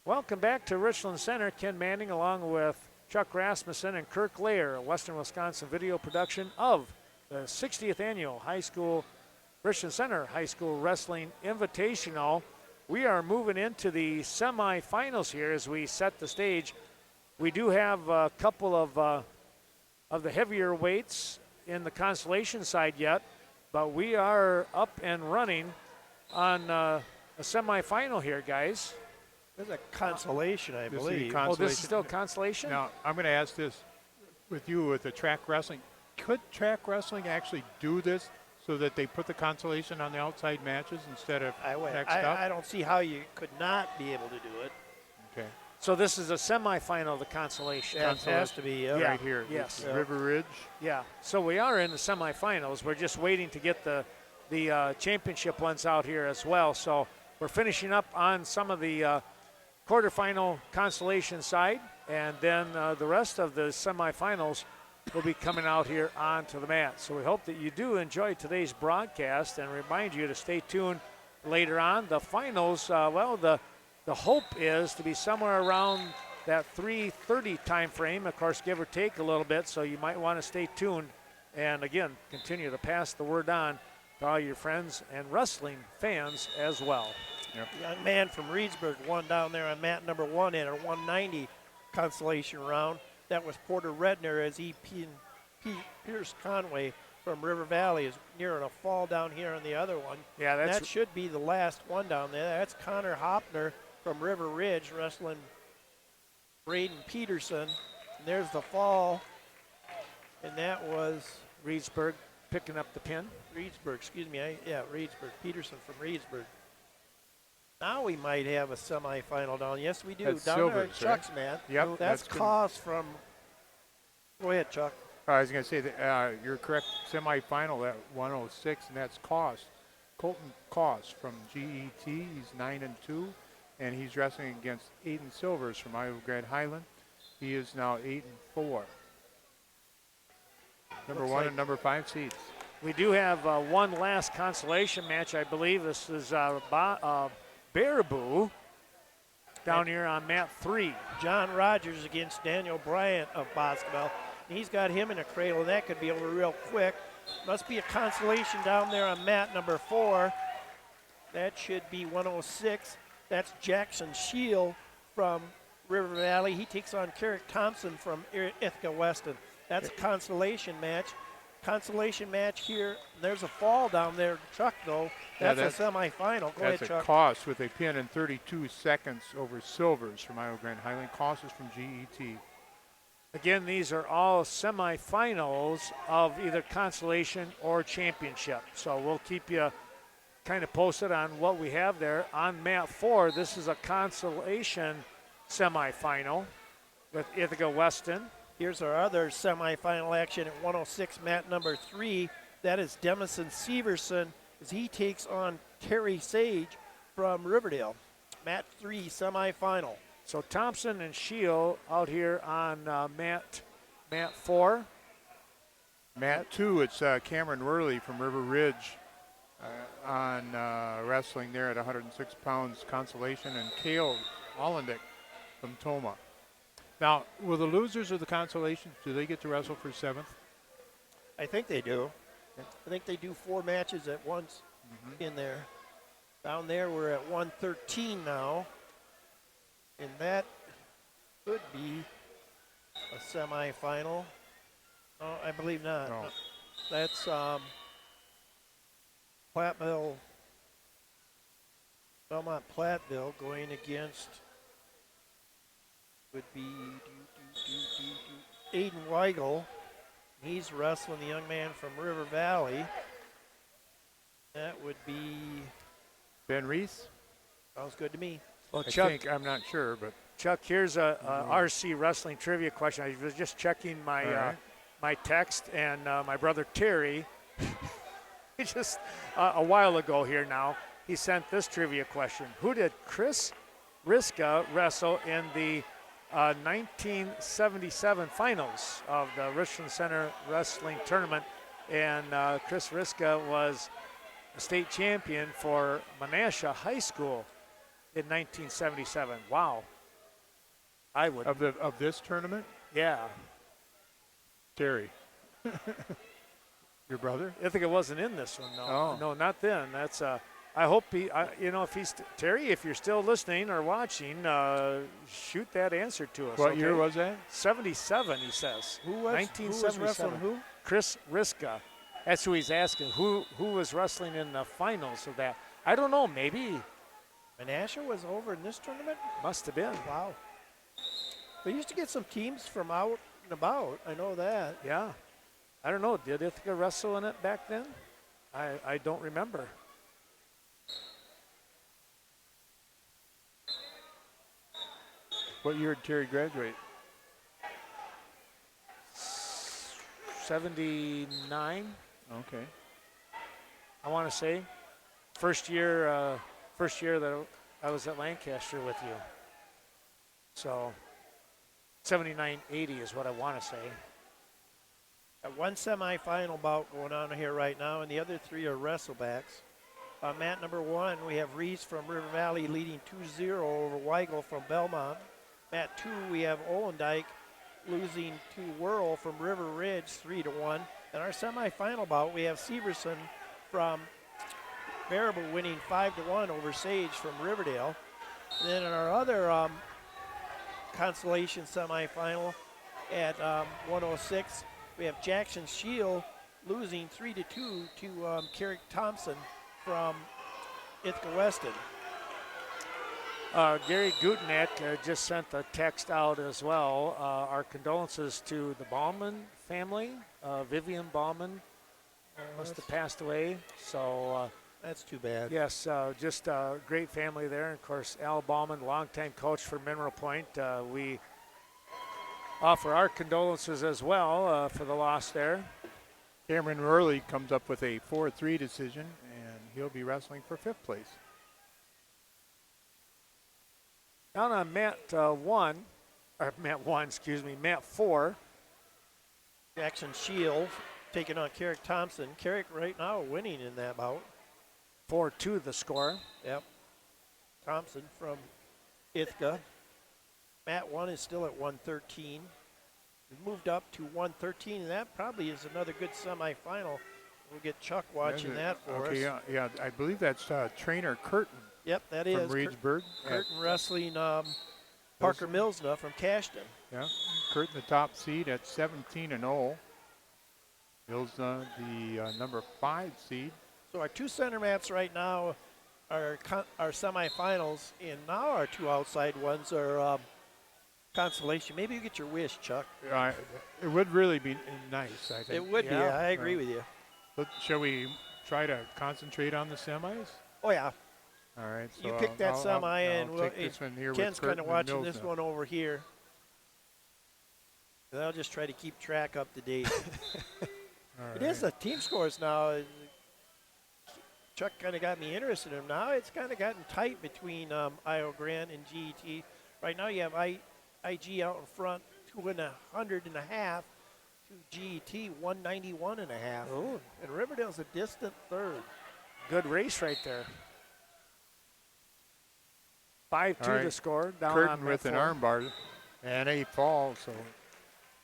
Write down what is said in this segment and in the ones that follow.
Welcome back to Richland Center. Ken Manning along with Chuck Rasmussen and Kirk Lair, a Western Wisconsin video production of the 60th Annual Richland Center High School Wrestling Invitational. We are moving into the semifinals here as we set the stage. We do have a couple of the heavier weights in the consolation side yet, but we are up and running on a semifinal here, guys. There's a consolation, I believe. Oh, this is still consolation? Now, I'm going to ask this with you with the track wrestling. Could track wrestling actually do this so that they put the consolation on the outside matches instead of next up? I don't see how you could not be able to do it. Okay. So this is a semifinal of the consolation. That has to be, Yeah. Right here. Yes. River Ridge. Yeah. So we are in the semifinals. We're just waiting to get the championship ones out here as well. So we're finishing up on some of the quarterfinal consolation side, and then the rest of the semifinals will be coming out here onto the mat. So we hope that you do enjoy today's broadcast and remind you to stay tuned later on. The finals, the hope is to be somewhere around that 3:30 time frame, of course, give or take a little bit, so you might want to stay tuned and, again, continue to pass the word on to all your friends and wrestling fans as well. Yep. Young man from Reedsburg won down there on mat number 1 in a 190 consolation round. That was Porter Redner as he Pierce Conway from River Valley is nearing a fall down here on the other one. Yeah, that should be the last one down there. That's Connor Hopner from River Ridge wrestling Braden Peterson. And there's the fall, and that was Reedsburg picking up the pin. Reedsburg, excuse me. Reedsburg. Peterson from Reedsburg. Now we might have a semifinal down. Yes, we do. That's down Silvers, there at right? Chuck's, man. Yep. That's Koss from. Go ahead, Chuck. I was going to say that you're correct. Semifinal at 106, and that's Colton Koss from GET. He's 9-2, and he's wrestling against Aiden Silvers from Iowa Grad Highland. He is now 8-4. Number Looks 1 like and number 5 seeds. We do have one last consolation match, I believe. This is Baraboo down here on mat 3. John Rogers against Daniel Bryant of Boscobel. He's got him in a cradle, and that could be over real quick. Must be a consolation down there on mat number 4. That should be 106. That's Jackson Shield from River Valley. He takes on Carrick Thompson from Ithaca Weston. That's a consolation match. Consolation match here. There's a fall down there, Chuck, though. That's a semifinal. Go ahead, Chuck. That's a Koss with a pin in 32 seconds over Silvers from Iowa Grad Highland. Koss is from GET. Again, these are all semifinals of either consolation or championship. So we'll keep you kind of posted on what we have there. On mat 4, this is a consolation semifinal with Ithaca Weston. Here's our other semifinal action at 106, mat number 3. That is Demison Severson as he takes on Terry Sage from Riverdale. Mat 3 semifinal. So Thompson and Shield out here on mat 4. Mat 2, it's Cameron Worley from River Ridge on wrestling there at 106 pounds consolation, and Cale Hollendick from Toma. Now, will the losers of the consolations, do they get to wrestle for 7th? I think they do. I think they do 4 matches at once in there. Down there we're at 113 now. And that could be a semifinal. No, I believe not. No. That's Platteville, Belmont Platteville going against would be Aiden Weigel. He's wrestling the young man from River Valley. That would be Ben Reese? sounds good to me. Well, I Chuck, think, I'm not sure, but Chuck, here's a RC wrestling trivia question. I was just checking my my text, and my brother Terry, he just a while ago here now, he sent this trivia question. Who did Chris Riska wrestle in the 1977 finals of the Richland Center Wrestling Tournament? And Chris Riska was a state champion for Menasha High School in 1977. Wow. I would. Of this tournament? Yeah. Terry. Your brother? Ithaca wasn't in this one, no. Oh. No, not then. That's I hope if he's Terry, if you're still listening or watching, shoot that answer to us. What okay? year was that? 77, he says. Who was 1977. wrestling who? Chris Riska. That's who he's asking. Who was wrestling in the finals of that? I don't know. Maybe. Menasha was over in this tournament? Must have been. Wow. They used to get some teams from out and about. I know that. Yeah. I don't know. Did Ithaca wrestle in it back then? I don't remember. What year did Terry graduate? 79. Okay. I want to say. First year that I was at Lancaster with you. So 79-80 is what I want to say. Got one semifinal bout going on here right now, and the other three are wrestlebacks. Mat number 1, we have Reese from River Valley leading 2-0 over Weigel from Belmont. Mat 2, we have Olendike losing to Whirl from River Ridge 3-1. And our semifinal bout, we have Severson from Baraboo winning 5-1 over Sage from Riverdale. And then in our other consolation semifinal at 106, we have Jackson Shield losing 3-2 to Carrick Thompson from Ithaca Weston. Gary Gutenek just sent a text out as well. Our condolences to the Bauman family. Vivian Bauman must have passed away. So that's too bad. yes, just a great family there. And of course, Al Bauman, longtime coach for Mineral Point. We offer our condolences as well for the loss there. Cameron Worley comes up with a 4-3 decision, and he'll be wrestling for 5th place. Down on Mat 4. Jackson Shield taking on Carrick Thompson. Carrick right now winning in that bout. 4-2 the score. Yep. Thompson from Ithaca. Mat 1 is still at 113. We've moved up to 113, and that probably is another good semifinal. We'll get Chuck watching that for us. Yeah, I believe that's trainer Curtin. Yep, that from is. Reedsburg. Curtin wrestling Parker Millsna from Cashton. Yeah, Curtin the top seed at 17-0. Millsna the number 5 seed. So our 2 center mats right now are semifinals, and now our 2 outside ones are consolation. Maybe you get your wish, Chuck. It would really be nice, I think. It would be. I agree with you. But shall we try to concentrate on the semis? Oh, yeah. All right. So You pick that semi, and take this one here Ken's with kind of Curtin and watching this Millsna. one over here. And I'll just try to keep track up to date. It is the team scores now. Chuck kind of got me interested in them. Now it's kind of gotten tight between Iowa Grant and GET. Right now you have IG out in front, 200.5 to GET, 191.5. Ooh. And Riverdale's a distant third. Good race right there. 5-2 the score. Down Curtin on with Mat an 4. armbar and a fall, so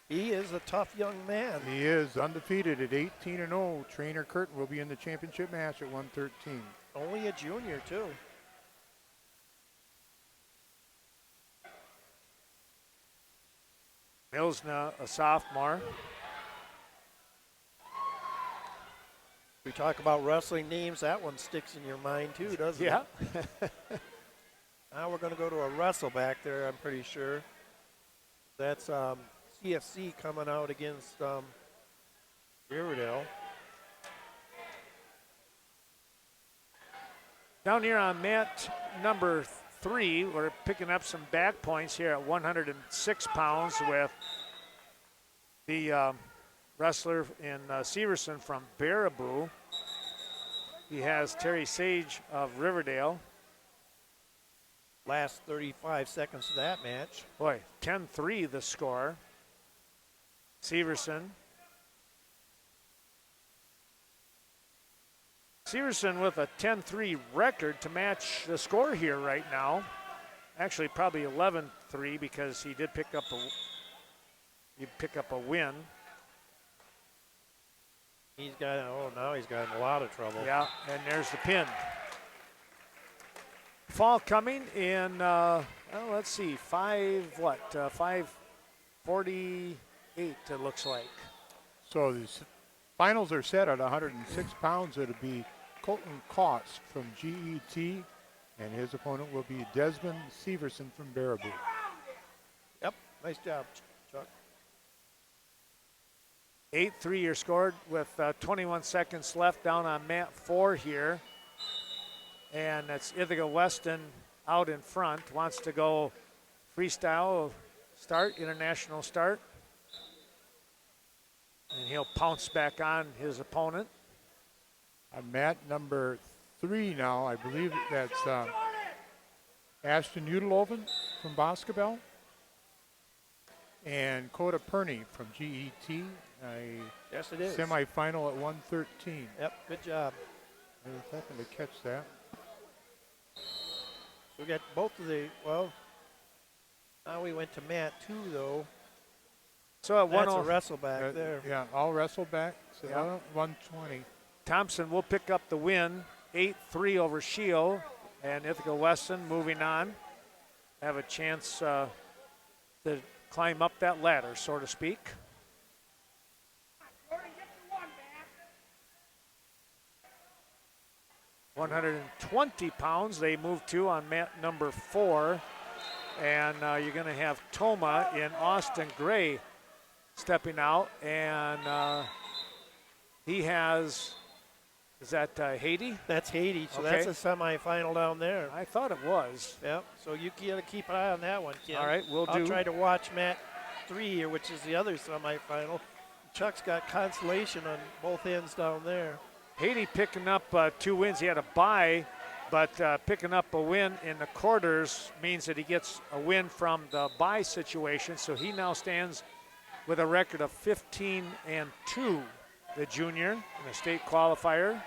He is a tough young man. he is undefeated at 18-0. Trainer Curtin will be in the championship match at 113. Only a junior, too. Millsna, a sophomore. We talk about wrestling names. That one sticks in your mind, too, doesn't Yeah. it? Now we're going to go to a wrestle back there, I'm pretty sure. That's CFC coming out against Riverdale. Down here on mat number 3, we're picking up some back points here at 106 pounds with the wrestler in Severson from Baraboo. He has Terry Sage of Riverdale. Last 35 seconds of that match. Boy, 10-3 the score. Severson with a 10-3 record to match the score here right now. actually probably 11-3 because he did pick up a win. Now he's got in a lot of trouble. Yeah, and there's the pin. Fall coming in, let's see, 5:48 it looks like. So the finals are set at 106 pounds. It'll be Colton Koss from GET, and his opponent will be Desmond Severson from Baraboo. Yep, nice job, Chuck. 8-3 you're scored with 21 seconds left down on mat 4 here. And that's Ithaca Weston out in front, wants to go freestyle start, international start. And he'll pounce back on his opponent. On mat number 3 now, I believe that's Ashton Udeloven from Boscobel and Coda Perney from GET. Yes, it is. Semifinal at 113. Yep, good job. I was hoping to catch that. We got both of now we went to mat 2 though. So at That's a wrestle back there. Yeah, all wrestle back. So Yeah. 120. Thompson will pick up the win, 8-3 over Shield, and Ithaca Weston moving on. Have a chance to climb up that ladder, so to speak. £120 they move to on mat number 4. And you're going to have Toma in Austin Gray stepping out. And he has, is that Haiti? That's Haiti, so Okay. that's a semifinal down there. I thought it was. Yep, so you got to keep an eye on that one, Ken. All right, we'll I'll do. try to watch mat 3 here, which is the other semifinal. Chuck's got consolation on both ends down there. Haiti picking up 2 wins. He had a bye, but picking up a win in the quarters means that he gets a win from the bye situation. So he now stands with a record of 15-2, the junior in the state qualifier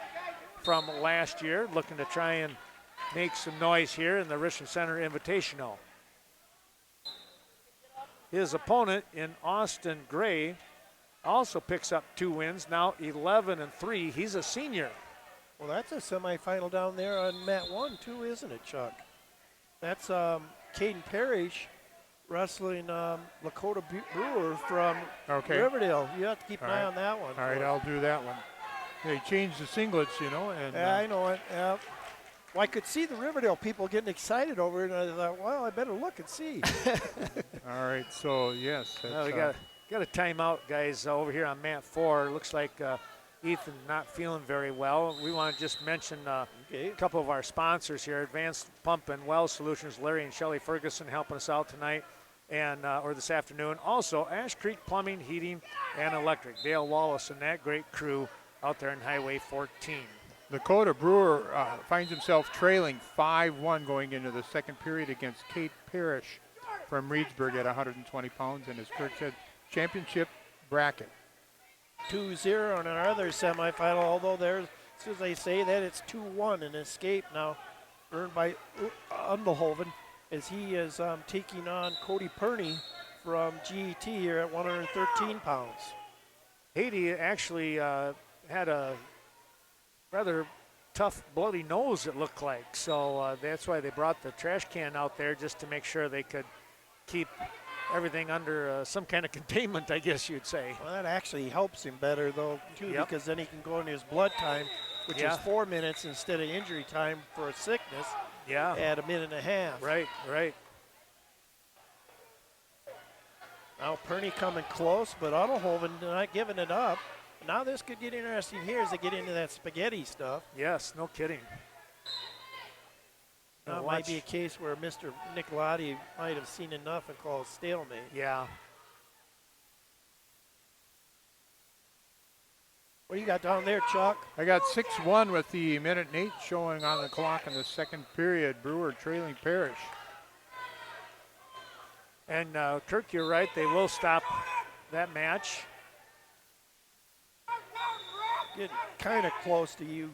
from last year, looking to try and make some noise here in the Richland Center Invitational. His opponent in Austin Gray also picks up 2 wins, now 11-3. He's a senior. Well, that's a semifinal down there on mat 1 too, isn't it, Chuck? That's Caden Parrish wrestling Lakota Brewer from Riverdale. You have to keep an eye on that one. All right, I'll do that one. They changed the singlets, and yeah, I know it. Yeah. Well, I could see the Riverdale people getting excited over it, and I thought, well, I better look and see. all right, so yes. Well, we got a timeout, guys, over here on mat 4. Looks like Ethan not feeling very well. We want to just mention a couple of our sponsors here. Advanced Pump and Well Solutions, Larry and Shelley Ferguson helping us out tonight and or this afternoon. Also, Ash Creek Plumbing, Heating, and Electric. Dale Wallace and that great crew out there in Highway 14. Dakota Brewer finds himself trailing 5-1 going into the second period against Kate Parrish from Reedsburg at 120 pounds, and as Kirk said, championship bracket. 2-0 in our other semifinal, although there's, as they say, that it's 2-1, an escape now earned by Undelhoven as he is taking on Cody Perney from GET here at 113 pounds. Haiti actually had a rather tough bloody nose, it looked like. So that's why they brought the trash can out there, just to make sure they could keep everything under some kind of containment, I guess you'd say. Well, that actually helps him better, though, too, because then he can go into his blood time, which is 4 minutes instead of injury time for a sickness at 1.5 minutes. Right. Now Perney coming close, but Undelhoven not giving it up. Now this could get interesting here as they get into that spaghetti stuff. Yes, no kidding. Now it might be a case where Mr. Nicolati might have seen enough and called stalemate. Yeah. What do you got down there, Chuck? I got 6-1 with the 1:08 showing on the clock in the second period. Brewer trailing Parrish. And Kirk, you're right. They will stop that match. Getting kind of close to you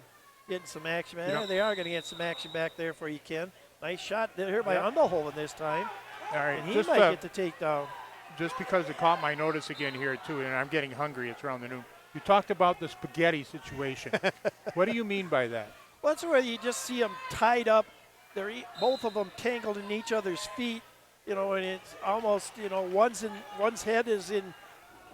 getting some action. They are going to get some action back there for you, Ken. Nice shot there by Yep. Underhoven this time. All right, And he just, might get the takedown. just because it caught my notice again here too, and I'm getting hungry. It's around the noon. You talked about the spaghetti situation. What do you mean by that? Well, that's where you just see them tied up. They're both of them tangled in each other's feet, and it's almost, one's head is in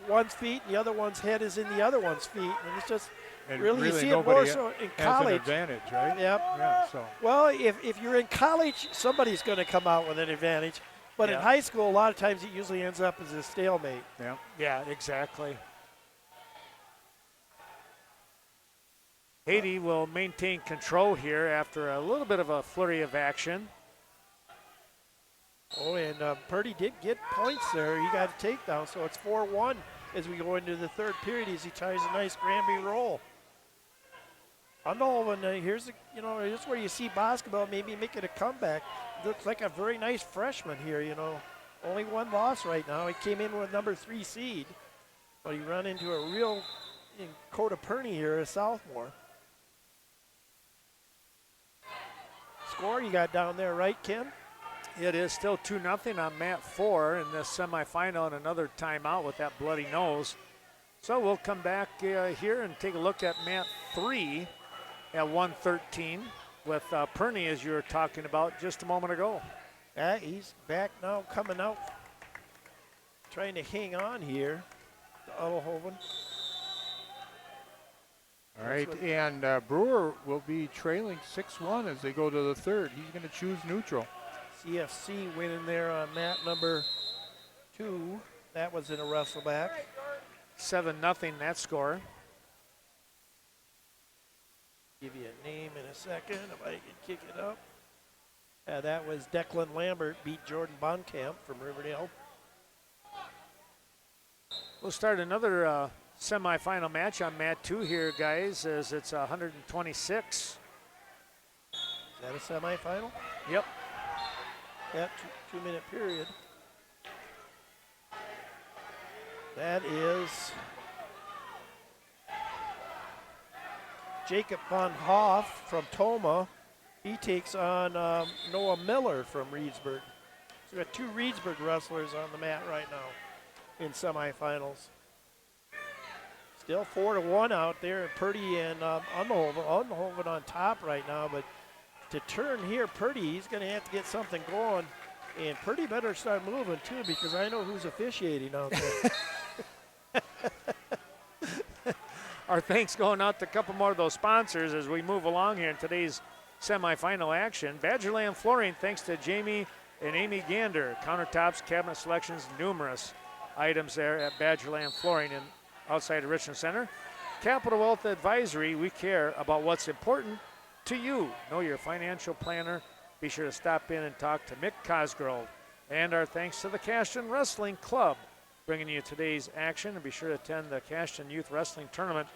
one's feet, and the other one's head is in the other one's feet, and it's just And really you see it more nobody so in has college. an advantage, right? Yep. Yeah. So Well, if you're in college, somebody's going to come out with an advantage, but in Yeah. high school, a lot of times it usually ends up as a stalemate. yeah. Yeah, exactly. Haiti will maintain control here after a little bit of a flurry of action. Oh, and Purdy did get points there. He got a takedown, so it's 4-1 as we go into the third period as he tries a nice Granby roll. Underhoven, here's where you see basketball maybe making a comeback. Looks like a very nice freshman here, Only one loss right now. He came in with number 3 seed, but he ran into a real Coda Purney here, a sophomore. Score you got down there, right, Ken? It is still 2-0 on Mat 4 in this semifinal, and another timeout with that bloody nose. So we'll come back here and take a look at Mat 3 at 1:13 with Purney, as you were talking about just a moment ago. Yeah, he's back now, coming out, trying to hang on here to Underhoven. All right, and Brewer will be trailing 6-1 as they go to the third. He's going to choose neutral. CFC winning there on mat number 2. That was in a wrestle back. 7-0 that score. Give you a name in a second if I can kick it up. That was Declan Lambert beat Jordan Bonkamp from Riverdale. We'll start another semifinal match on Mat 2 here, guys, as it's 126. Is that a semifinal? Yep. That 2-minute period. That is Jacob von Hoff from Toma. He takes on Noah Miller from Reedsburg. So we got 2 Reedsburg wrestlers on the mat right now in semifinals. Still 4-1 out there, and Purdy and Underhoven on top right now, but to turn here, Purdy, he's going to have to get something going. And Purdy better start moving, too, because I know who's officiating out there. Our thanks going out to a couple more of those sponsors as we move along here in today's semifinal action. Badgerland Flooring, thanks to Jamie and Amy Gander. Countertops, cabinet selections, numerous items there at Badgerland Flooring outside of Richland Center. Capital Wealth Advisory, we care about what's important to you. Know your financial planner. Be sure to stop in and talk to Mick Cosgrove. And our thanks to the Cashton Wrestling Club, bringing you today's action. And be sure to attend the Cashton Youth Wrestling Tournament.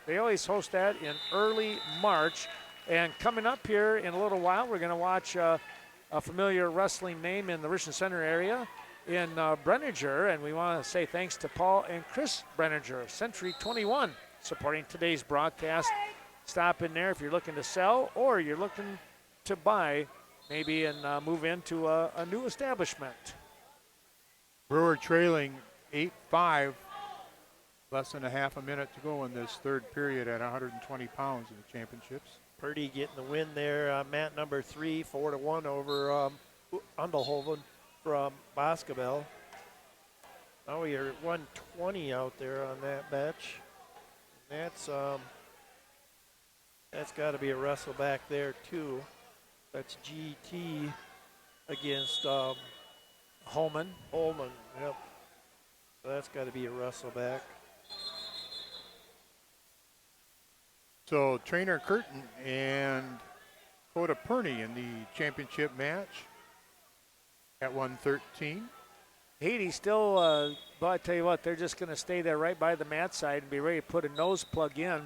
They always host that in early March. And coming up here in a little while, we're going to watch a familiar wrestling name in the Richland Center area in Brenninger. And we want to say thanks to Paul and Chris Brenninger, Century 21, supporting today's broadcast. Stop in there if you're looking to sell or you're looking to buy maybe and move into a new establishment. Brewer trailing 8-5. Less than a half a minute to go in this third period at 120 pounds in the championships. Purdy getting the win there. Mat number 3, 4-1 over Underhoven from Boscobel. Now we are at 120 out there on that batch. That's got to be a wrestle back there too. That's GT against Holman. Holman. Yep. So that's got to be a wrestle back. So Trainer Curtin and Coda Purney in the championship match at 113. Haiti still, but I tell you what, they're just going to stay there right by the mat side and be ready to put a nose plug in,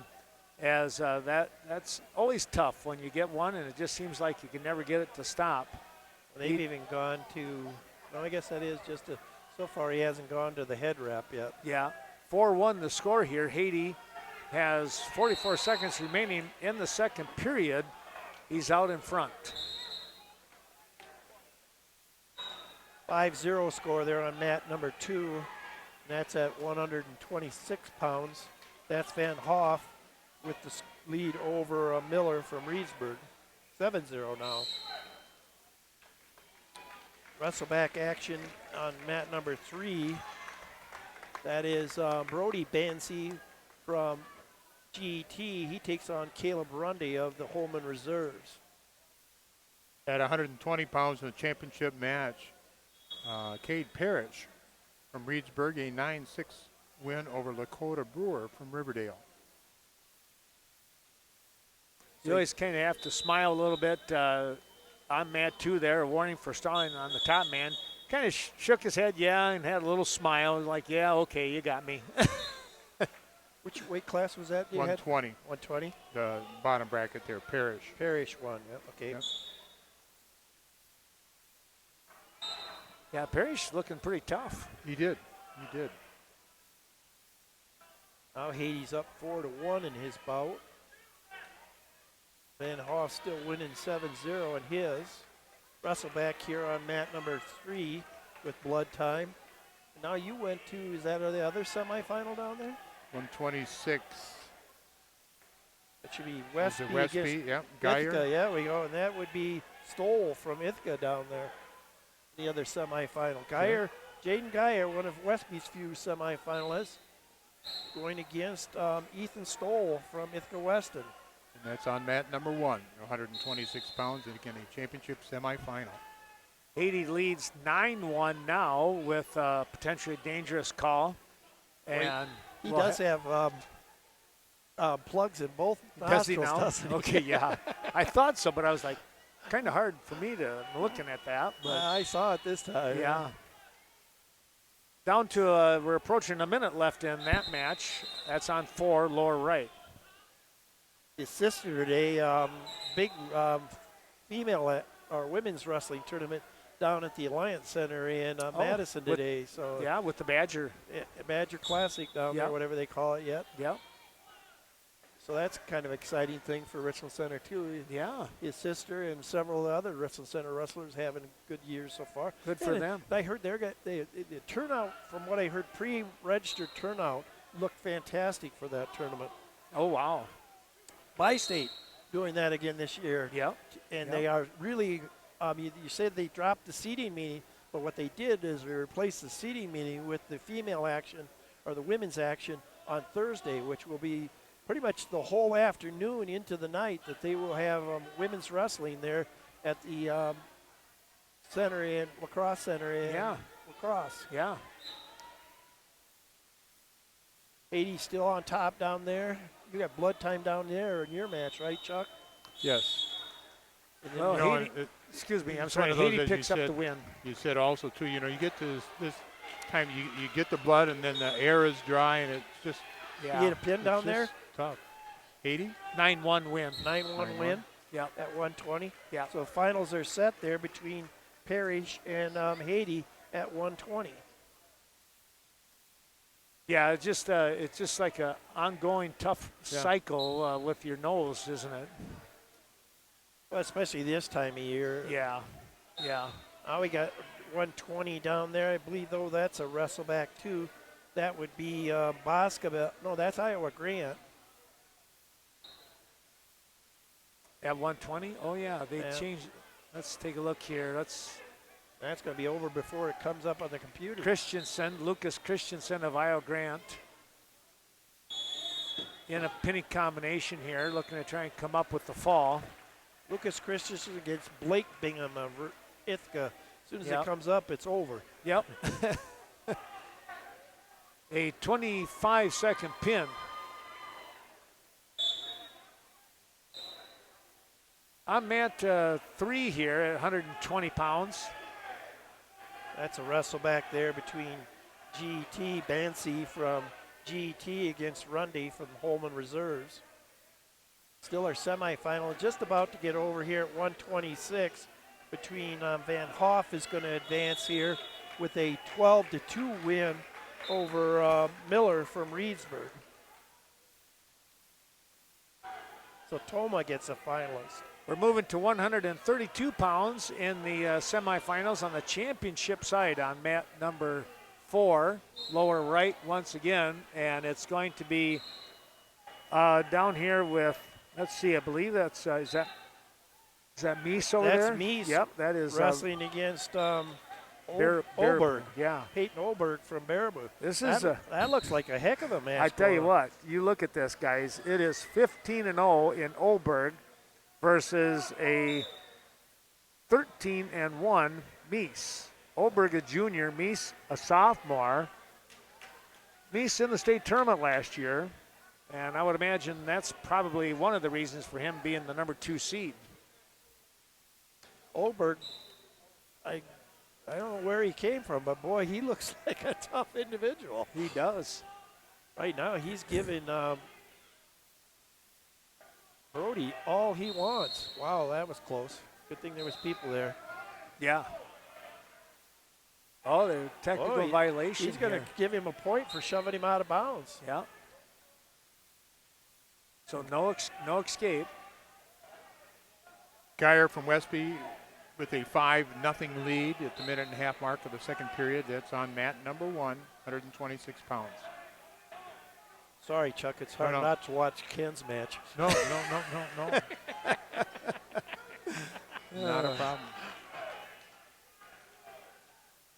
as that's always tough when you get one and it just seems like you can never get it to stop. They've even gone to, well, I guess that is just so far he hasn't gone to the head wrap yet. Yeah, 4-1 the score here. Haiti has 44 seconds remaining in the second period. He's out in front. 5-0 score there on mat number 2. And that's at 126 pounds. That's Van Hoff with the lead over Miller from Reedsburg. 7-0 now. Wrestleback action on mat number 3. That is Brody Bansi from GT. He takes on Caleb Rundy of the Holman Reserves. At 120 pounds in the championship match, Cade Parrish from Reedsburg, a 9-6 win over Lakota Brewer from Riverdale. You always kind of have to smile a little bit. On mat 2 there, a warning for stalling on the top man. Kind of shook his head, yeah, and had a little smile. Like, yeah, okay, you got me. Which weight class was that? 120. 120? The bottom bracket there, Parrish. Parrish won, yep, okay. Yep. Yeah, Parrish looking pretty tough. He did. Now Hady's up 4-1 in his bout. Van Hoff still winning 7-0 in his. Wrestleback here on mat number 3 with blood time. And now you went to, is that the other semifinal down there? 126. That should be Westby Westby, against yep. Geyer. Ithaca, yeah, we go. And that would be Stoll from Ithaca down there. The other semifinal. Geyer, Jaden Geyer, one of Westby's few semifinalists, going against Ethan Stoll from Ithaca Weston. And that's on mat number 1, 126 pounds, and again, a championship semifinal. Haiti leads 9-1 now with a potentially dangerous call. And he does have plugs in both does he nostrils, now? doesn't he? Okay, yeah. I thought so, but I was like, kind of hard for me to looking at that. But I saw it this time. yeah. Down to, we're approaching a minute left in that match. That's on 4, lower right. His sister today, big female or women's wrestling tournament down at the Alliance Center in Madison today. So yeah, with the Badger. Badger Classic down there, whatever they call it yet. Yep. So that's kind of exciting thing for Richland Center too. Yeah. His sister and several other Richland Center wrestlers having good years so far. Good for them. I heard the turnout, from what I heard, pre-registered turnout looked fantastic for that tournament. Oh, wow. Bi-State doing that again this year. Yep. And they are really, you said they dropped the seating meeting, but what they did is they replaced the seating meeting with the female action or the women's action on Thursday, which will be pretty much the whole afternoon into the night that they will have women's wrestling there at the center in lacrosse center in lacrosse. Yeah. Haiti still on top down there. You got blood time down there in your match, right, Chuck? Yes. And then Well, You know, Haiti, excuse me, I'm it's one sorry, of those, Haiti as you picks up said, the win. You said also, too, you know, you get to this time, you get the blood, and then the air is dry, and it's just you get a pin down there. Tough. Haiti? 9-1 win. 9-1 win. Yeah. At 120. Yeah. So finals are set there between Parrish and Haiti at 120. Yeah, it's just like a ongoing tough cycle with your nose, isn't it? Well, especially this time of year. Yeah. Now we got 120 down there. I believe, though, that's a wrestleback, too. That would be Boscoville. No, that's Iowa Grant. At 120? Oh, yeah, they changed. Let's take a look here. That's going to be over before it comes up on the computer. Lucas Christensen of Iowa Grant in a pinning combination here, looking to try and come up with the fall. Lucas Christensen against Blake Bingham of Ithaca. As soon as it comes up, it's over. Yep. A 25-second pin. I'm at 3 here at 120 pounds. That's a wrestle back there between GT, Bansi from GT against Rundy from Holman Reserves. Still our semifinal, just about to get over here at 126 between Van Hoff is going to advance here with a 12-2 win over Miller from Reedsburg. So Toma gets a finalist. We're moving to 132 pounds in the semifinals on the championship side on mat number 4, lower right once again, and it's going to be down here with, let's see, I believe that's, is that Mies over there? That's Mies. Yep, that is. Wrestling against Oberg. Yeah. Peyton Oberg from Baraboo. This is that looks like a heck of a match. I tell you what, you look at this, guys. It is 15-0 in Oberg versus a 13-1 Mies. Oberg a junior, Mies a sophomore. Mies in the state tournament last year, and I would imagine that's probably one of the reasons for him being the number 2 seed. Oberg, I don't know where he came from, but boy, he looks like a tough individual. He does. Right now, he's giving Brody all he wants. Wow, that was close. Good thing there was people there. Yeah. Oh, they're technical violation. He's going to give him a point for shoving him out of bounds. Yeah. So no escape. Geyer from Westby with a 5-0 lead at the minute and a half mark of the second period. That's on mat number 1, 126 pounds. Sorry, Chuck, it's hard not to watch Ken's match. No. Not a problem.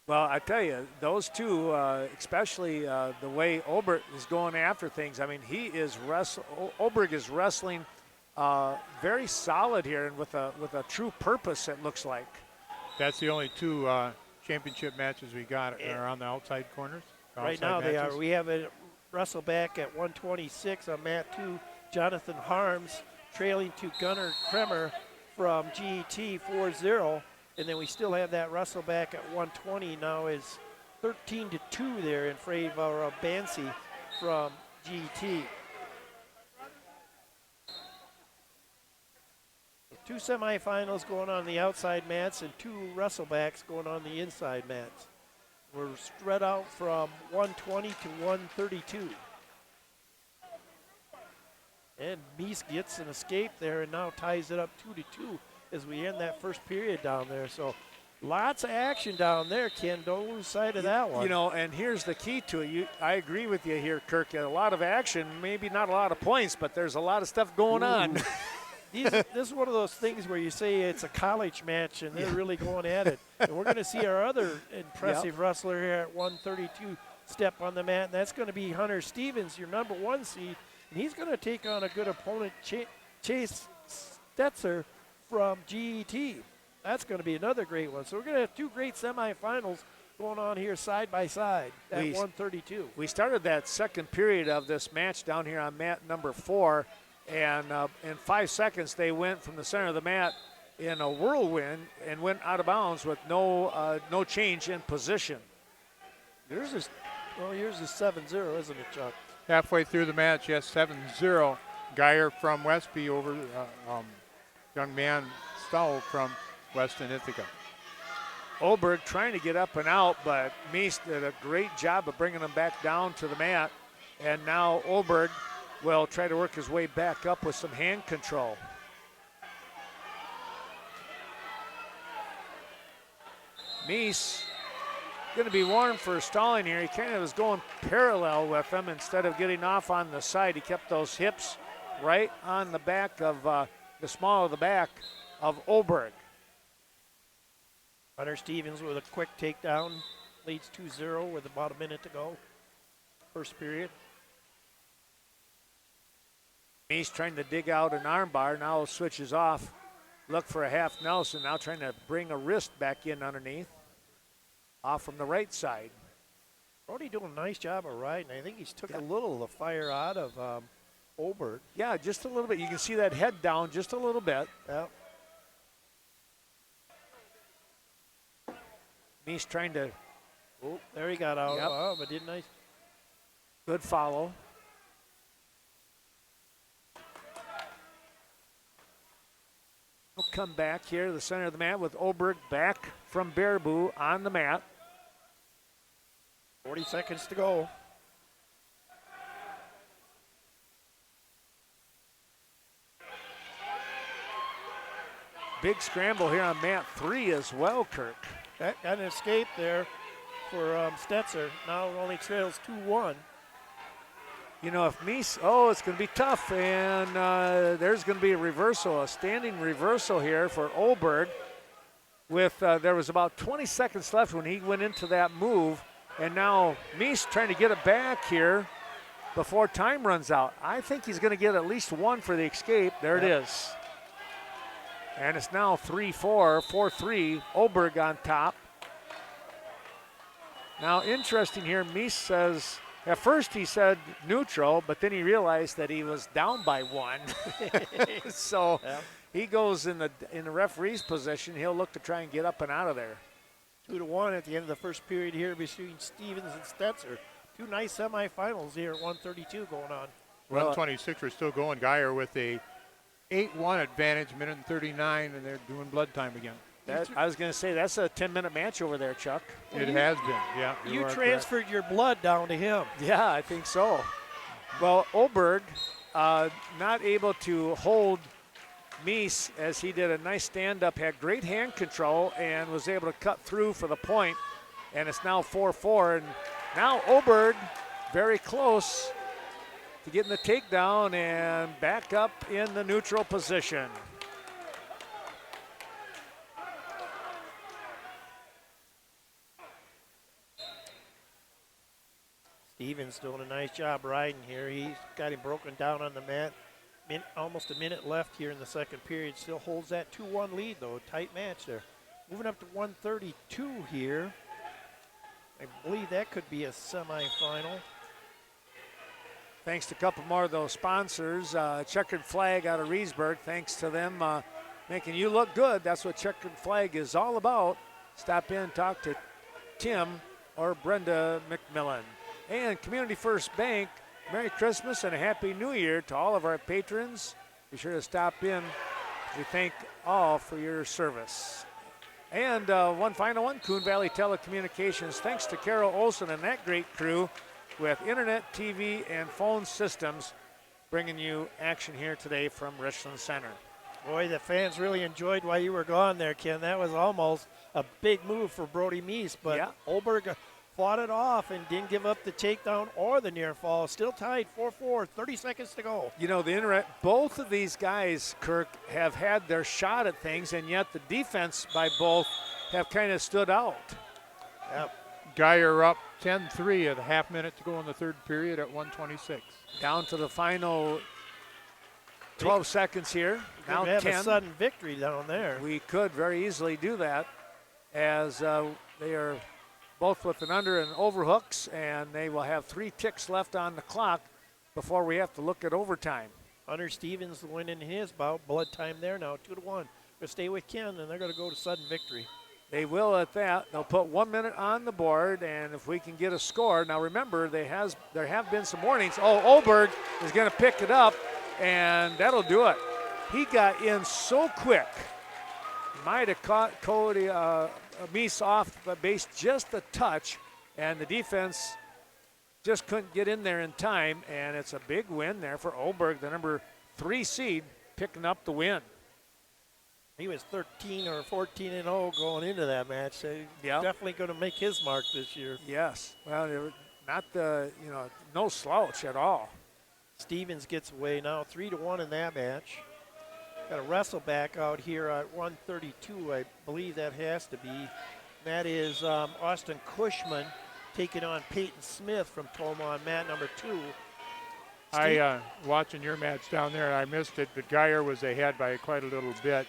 Well, I tell you, those two, especially the way Oberg is going after things. I mean, Oberg is wrestling very solid here and with a true purpose, it looks like. That's the only 2 championship matches we got are on the outside corners. Right now they are. We have a wrestle back at 126 on mat 2. Jonathan Harms trailing to Gunnar Kremer from GET 4-0. And then we still have that wrestle back at 120 now is 13-2 there in favor of Bancy from GT. 2 semifinals going on the outside mats and 2 wrestlebacks going on the inside mats. We're spread out from 120 to 132. And Mies gets an escape there and now ties it up 2-2 as we end that first period down there. So lots of action down there, Ken. Don't lose sight of that one. You know, and here's the key to it. I agree with you here, Kirk. A lot of action, maybe not a lot of points, but there's a lot of stuff going on. This is one of those things where you say it's a college match and they're really going at it. And we're going to see our other impressive wrestler here at 132 step on the mat, and that's going to be Hunter Stevens, your number 1 seed. And he's going to take on a good opponent, Chase Stetzer from GET. That's going to be another great one. So we're going to have 2 great semifinals going on here side by side at 132. We started that second period of this match down here on mat number 4, and in 5 seconds they went from the center of the mat in a whirlwind and went out of bounds with no change in position. Yours is 7-0, isn't it, Chuck? Halfway through the match, yes, 7-0. Geyer from Westby over young man Stoll from Weston Ithaca. Oberg trying to get up and out, but Mies did a great job of bringing him back down to the mat. And now Oberg will try to work his way back up with some hand control. Mies going to be warned for stalling here. He kind of was going parallel with him instead of getting off on the side. He kept those hips right on the back of the small of the back of Oberg. Hunter Stevens with a quick takedown, leads 2-0 with about a minute to go. First period. Mies trying to dig out an armbar, now switches off. Look for a half Nelson, now trying to bring a wrist back in underneath. Off from the right side. Brody doing a nice job of riding. I think he's took a little of the fire out of Oberg. Yeah, just a little bit. You can see that head down just a little bit. Yep. Mies trying to. Oh, there he got out. Yep. Oh, but did nice. Good follow. We'll come back here to the center of the mat with Oberg back from Baraboo on the mat. 40 seconds to go. big scramble here on mat 3 as well, Kirk. That got an escape there for Stetzer. Now it only trails 2-1. You know, if Mies, it's going to be tough, and there's going to be a reversal, a standing reversal here for Olberg. With there was about 20 seconds left when he went into that move, and now Mies trying to get it back here before time runs out. I think he's going to get at least one for the escape. There it is. And it's now 3-4, 4-3, Olberg on top. Now, interesting here, Mies says, at first he said neutral, but then he realized that he was down by 1. So he goes in the referee's position. He'll look to try and get up and out of there. 2-1 at the end of the first period here between Stevens and Stetzer. Two nice semifinals here at 132 going on. 126 are still going. Geyer with a 8-1 advantage, minute and 39, and they're doing blood time again. I was going to say, that's a 10-minute match over there, Chuck. It has been, yeah. You transferred your blood down to him. Yeah, I think so. Well, Olberg not able to hold Mies as he did a nice stand-up, had great hand control, and was able to cut through for the point. And it's now 4-4. And now Olberg very close to getting the takedown and back up in the neutral position. Stevens doing a nice job riding here. He's got him broken down on the mat. Almost a minute left here in the second period. Still holds that 2-1 lead, though. Tight match there. Moving up to 132 here. I believe that could be a semifinal. Thanks to a couple more of those sponsors. Checkered Flag out of Reesburg. Thanks to them making you look good. That's what Checkered Flag is all about. Stop in, talk to Tim or Brenda McMillan. And Community First Bank, Merry Christmas and a Happy New Year to all of our patrons. Be sure to stop in. We thank all for your service. And one final one, Coon Valley Telecommunications. Thanks to Carol Olson and that great crew with internet, TV, and phone systems bringing you action here today from Richland Center. Boy, the fans really enjoyed while you were gone there, Ken. That was almost a big move for Brody Mies, but Olberg fought it off and didn't give up the takedown or the near fall. Still tied 4-4, 30 seconds to go. You know, both of these guys, Kirk, have had their shot at things, and yet the defense by both have kind of stood out. Yep. Geyer up 10-3 at a half minute to go in the third period at 126. Down to the final 12 seconds here. Now we have 10. a sudden victory down there. We could very easily do that as they are both with an under and overhooks, and they will have 3 ticks left on the clock before we have to look at overtime. Hunter Stevens winning his bout. Blood time there now, 2-1. Going to stay with Ken, and they're going to go to sudden victory. They will at that. They'll put 1 minute on the board, and if we can get a score. Now remember, there have been some warnings. Olberg is going to pick it up, and that'll do it. He got in so quick. Might have caught Cody Mies off the base just a touch, and the defense just couldn't get in there in time, and it's a big win there for Olberg, the number 3 seed, picking up the win. He was 13 or 14-0 going into that match, so he's definitely going to make his mark this year. Yes, well, not no slouch at all. Stevens gets away now, 3-1 in that match. Got a wrestle back out here at 132, I believe that has to be. That is Austin Cushman taking on Peyton Smith from Toma on mat number 2. Watching your match down there, I missed it, but Geyer was ahead by quite a little bit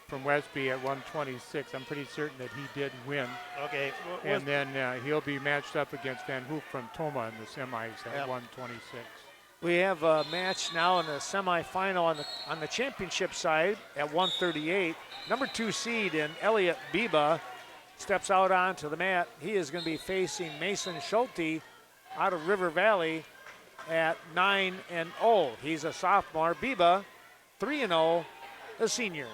from Westby at 126. I'm pretty certain that he did win. Okay. And then he'll be matched up against Van Hoef from Toma in the semis at 126. We have a match now in the semifinal on the championship side at 138. Number 2 seed in Elliot Biba steps out onto the mat. He is going to be facing Mason Schulte out of River Valley at 9-0. He's a sophomore. Biba 3-0, a senior.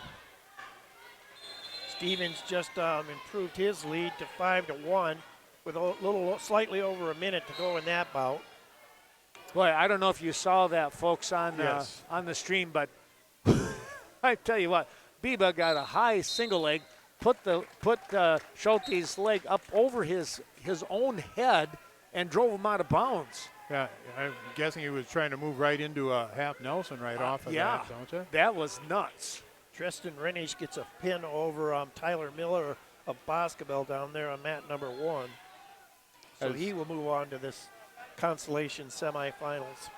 Stevens just improved his lead to 5-1 with slightly over a minute to go in that bout. Boy, I don't know if you saw that, folks, on the stream, but I tell you what, Biba got a high single leg, put Schulte's leg up over his own head and drove him out of bounds. Yeah, I'm guessing he was trying to move right into a half Nelson right off of yeah, that, don't you? that was nuts. Tristan Renish gets a pin over Tyler Miller of Boscobel down there on mat number 1. So he will move on to this consolation semifinals.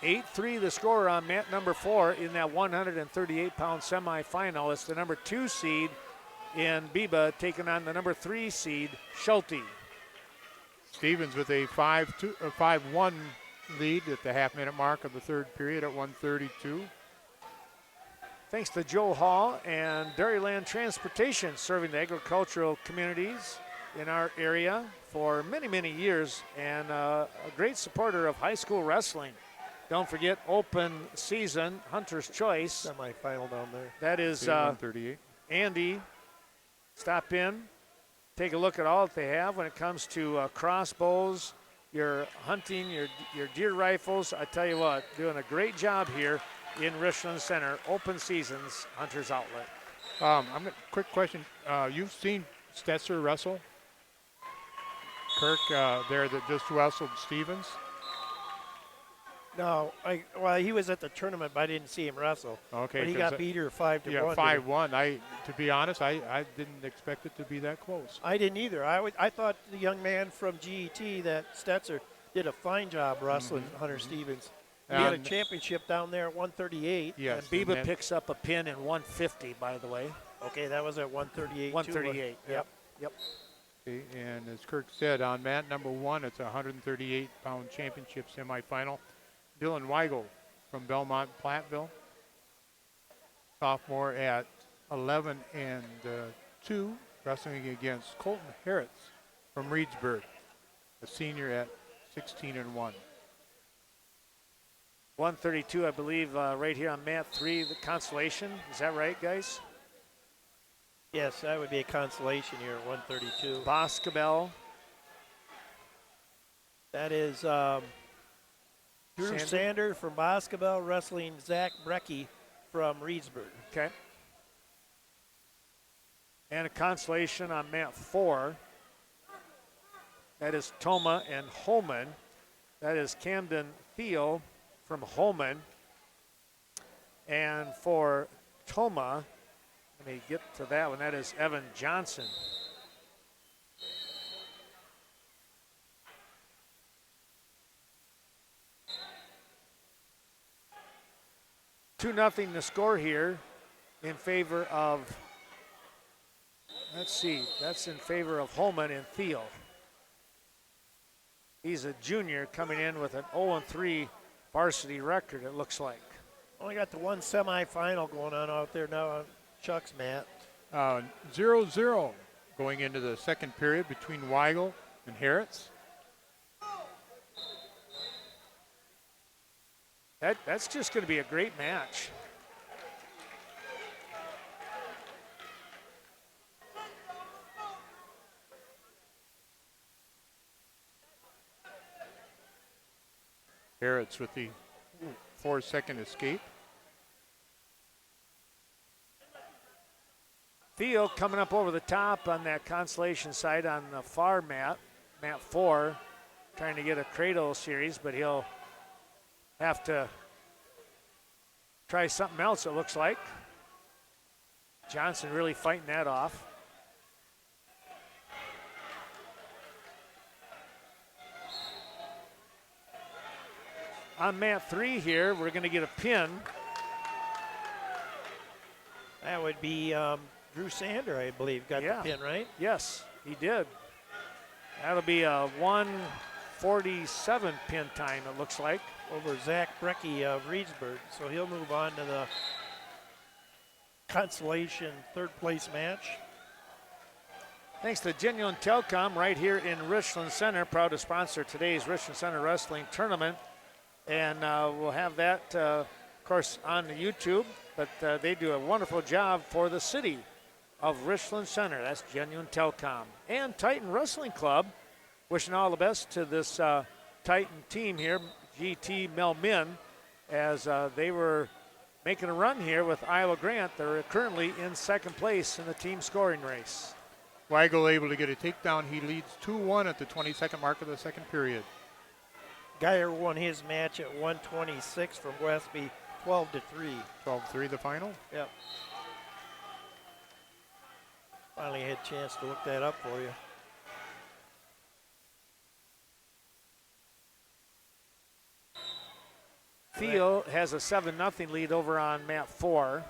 8-3 the score on mat number 4 in that 138-pound semifinal. It's the number 2 seed in Biba taking on the number 3 seed Schulte. Stevens with a 5-1 lead at the half-minute mark of the third period at 132. Thanks to Joe Hall and Dairyland Transportation, serving the agricultural communities in our area for many, many years, and a great supporter of high school wrestling. Don't forget, open season, Hunter's Choice. Semifinal down there. That is 138. Andy. Stop in, take a look at all that they have when it comes to crossbows, your hunting, your deer rifles. I tell you what, doing a great job here in Richland Center. Open seasons, Hunter's Outlet. Quick question. You've seen Stetzer wrestle? Kirk there that just wrestled Stevens? No, he was at the tournament, but I didn't see him wrestle. Okay. But he got beat her 5-1. Yeah, 5-1. To be honest, I didn't expect it to be that close. I didn't either. I thought the young man from GET, that Stetzer, did a fine job wrestling Hunter Stevens. He had a championship down there at 138. Yes. And Biba picks up a pin in 150, by the way. Okay, that was at 138. 138. Yep. Okay, and as Kirk said, on mat number 1, it's a 138-pound championship semifinal. Dylan Weigel from Belmont Platteville, sophomore at 11-2, wrestling against Colton Harris from Reedsburg, a senior at 16-1. 132, I believe, right here on mat 3, the consolation. Is that right, guys? Yes, that would be a consolation here at 132. Boscobel. That is Drew Sander from Boscobel wrestling Zach Brecky from Reedsburg. Okay. And a consolation on mat 4. That is Toma and Holman. That is Camden Theo from Holman. And for Toma, let me get to that one. That is Evan Johnson. Two nothing the score here in favor of, let's see, that's in favor of Holman and Theo. He's a junior coming in with an 0-3 varsity record, it looks like. Only got the one semifinal going on out there now on Chuck's mat. 0-0 going into the second period between Weigel and Harris. That's just going to be a great match. Harris with the 4-second escape. Theo coming up over the top on that consolation side on the far mat, mat 4, trying to get a cradle series, but he'll have to try something else, it looks like. Johnson really fighting that off. On mat 3 here, we're going to get a pin. That would be Drew Sander, I believe, got the pin, right? Yes, he did. That'll be a 1:47 pin time, it looks like. Over Zach Brecky of Reedsburg. So he'll move on to the consolation third place match. Thanks to Genuine Telecom right here in Richland Center, proud to sponsor today's Richland Center Wrestling Tournament. And we'll have that, of course, on the YouTube. But they do a wonderful job for the city of Richland Center. That's Genuine Telecom. And Titan Wrestling Club, wishing all the best to this Titan team here, GT Melmin, as they were making a run here with Iowa Grant. They're currently in second place in the team scoring race. Weigel able to get a takedown. He leads 2-1 at the 22nd mark of the second period. Geyer won his match at 126 from Westby, 12-3. 12-3 the final. Yep. Finally had a chance to look that up for you. Theo has a 7-0 lead over on mat 4.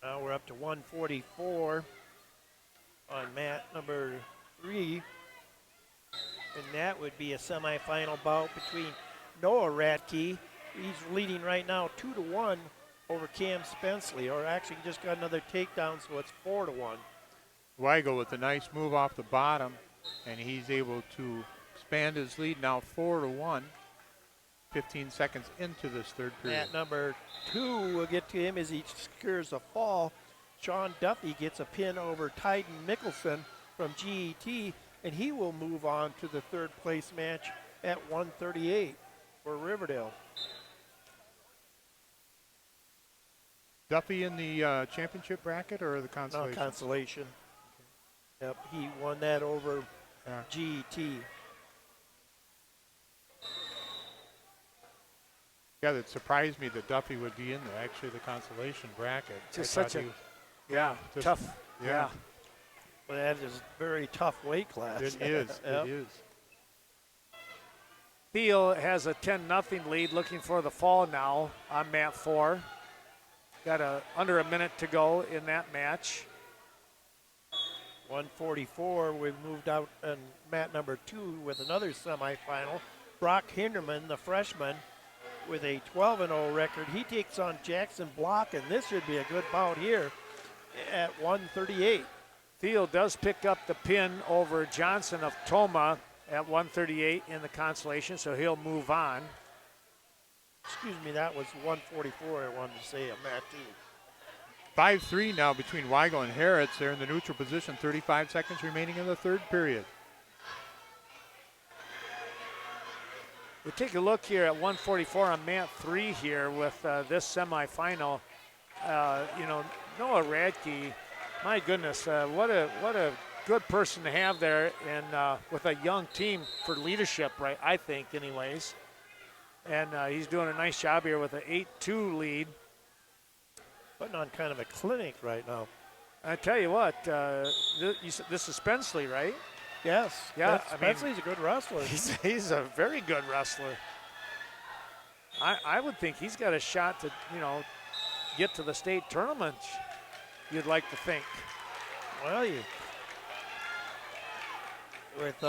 Now we're up to 144 on mat number 3. And that would be a semifinal bout between Noah Radke. He's leading right now 2-1 over Cam Spenceley, or actually just got another takedown, so it's 4-1. Weigel with a nice move off the bottom, and he's able to expand his lead now 4-1. 15 seconds into this third period. At number 2, we'll get to him as he secures a fall. Sean Duffy gets a pin over Tyden Mickelson from GET, and he will move on to the third place match at 138 for Riverdale. Duffy in the championship bracket or the No, consolation? consolation. Yep, he won that over Yeah. GET. Yeah, that surprised me that Duffy would be in there, actually, the consolation bracket. Just I thought such a he was- just- tough. Yeah. But that is a very tough weight class. It is, Yep. it is. Theo has a 10-0 lead, looking for the fall now on mat 4. Got under a minute to go in that match. 144, we've moved out on mat number 2 with another semifinal. Brock Hinderman, the freshman, with a 12-0 record. He takes on Jackson Block, and this should be a good bout here at 138. Theo does pick up the pin over Johnson of Toma at 138 in the consolation, so he'll move on. Excuse me, that was 144 I wanted to say on mat 2. 5-3 now between Weigel and Harritz. They're in the neutral position. 35 seconds remaining in the third period. We take a look here at 144 on mat 3 here with this semifinal. Noah Radke, my goodness, what a good person to have there, and with a young team for leadership, right? I think, anyways. And he's doing a nice job here with an 8-2 lead. Putting on kind of a clinic right now. I tell you what, this is Spenceley, right? Yes. Yeah, Spenceley's a good wrestler. He's a very good wrestler. I would think he's got a shot to, get to the state tournament, you'd like to think. Well, with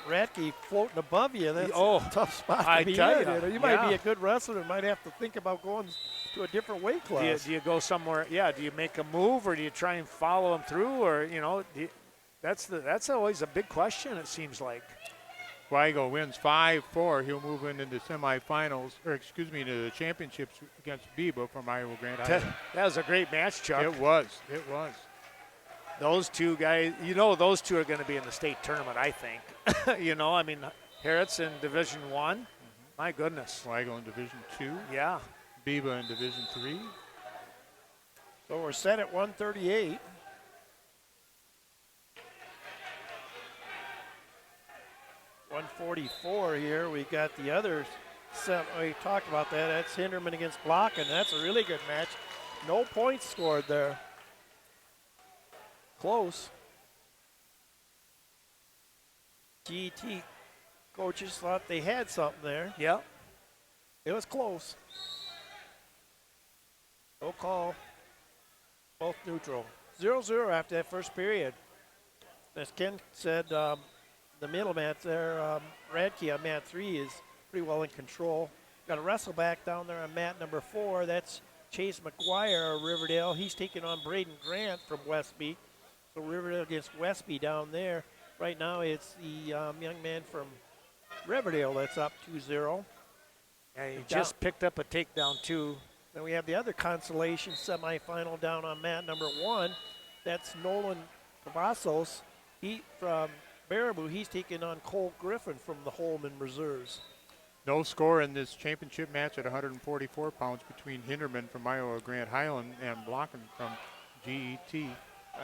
Radke floating above you, that's a tough spot to be in. You might be a good wrestler and might have to think about going to a different weight class. Do you go somewhere? Yeah. Do you make a move, or do you try and follow him through, or that's always a big question. It seems like. Weigel wins 5-4. He'll move into the semifinals, to the championships against Biba from Iowa Grant. That was a great match, Chuck. It was. Those two guys, those two are going to be in the state tournament, I think. Harritz in Division I. Mm-hmm. My goodness. Weigel in Division II. Yeah. Biba in Division III. So we're set at 138. .144 here. We got the others. We talked about that. That's Hinderman against Block, and that's a really good match. No points scored there. Close. GT coaches thought they had something there. Yeah. It was close. No call. Both neutral. 0-0 after that first period. As Ken said, the middle mat there, Radke on mat 3 is pretty well in control. Got a wrestle back down there on mat number 4. That's Chase McGuire of Riverdale. He's taking on Braden Grant from Westby. So Riverdale against Westby down there. Right now it's the young man from Riverdale that's up 2-0. Yeah, he just picked up a takedown too. Then we have the other consolation semifinal down on mat number 1. That's Nolan Cavazos. He from Baraboo, he's taking on Cole Griffin from the Holman Reserves. No score in this championship match at 144 pounds between Hinderman from Iowa Grand Highland and Blocken from GET. You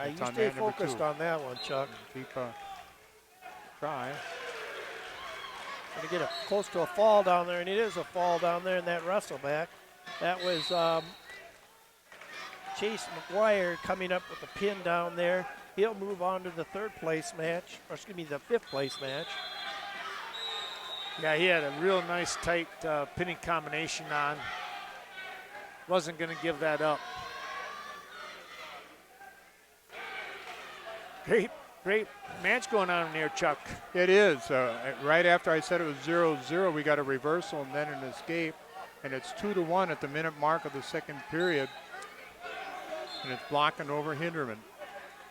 It's on stay mat number focused 2. on that one, Chuck. Keep try. Going to get close to a fall down there, and it is a fall down there in that wrestle back. That was Chase McGuire coming up with a pin down there. He'll move on to the third place match, or excuse me, the fifth place match. Yeah, he had a real nice tight pinning combination on. Wasn't going to give that up. Great match going on in here, Chuck. It is. Right after I said it was 0-0, we got a reversal and then an escape. And it's 2-1 at the minute mark of the second period. And it's Blocken over Hinderman.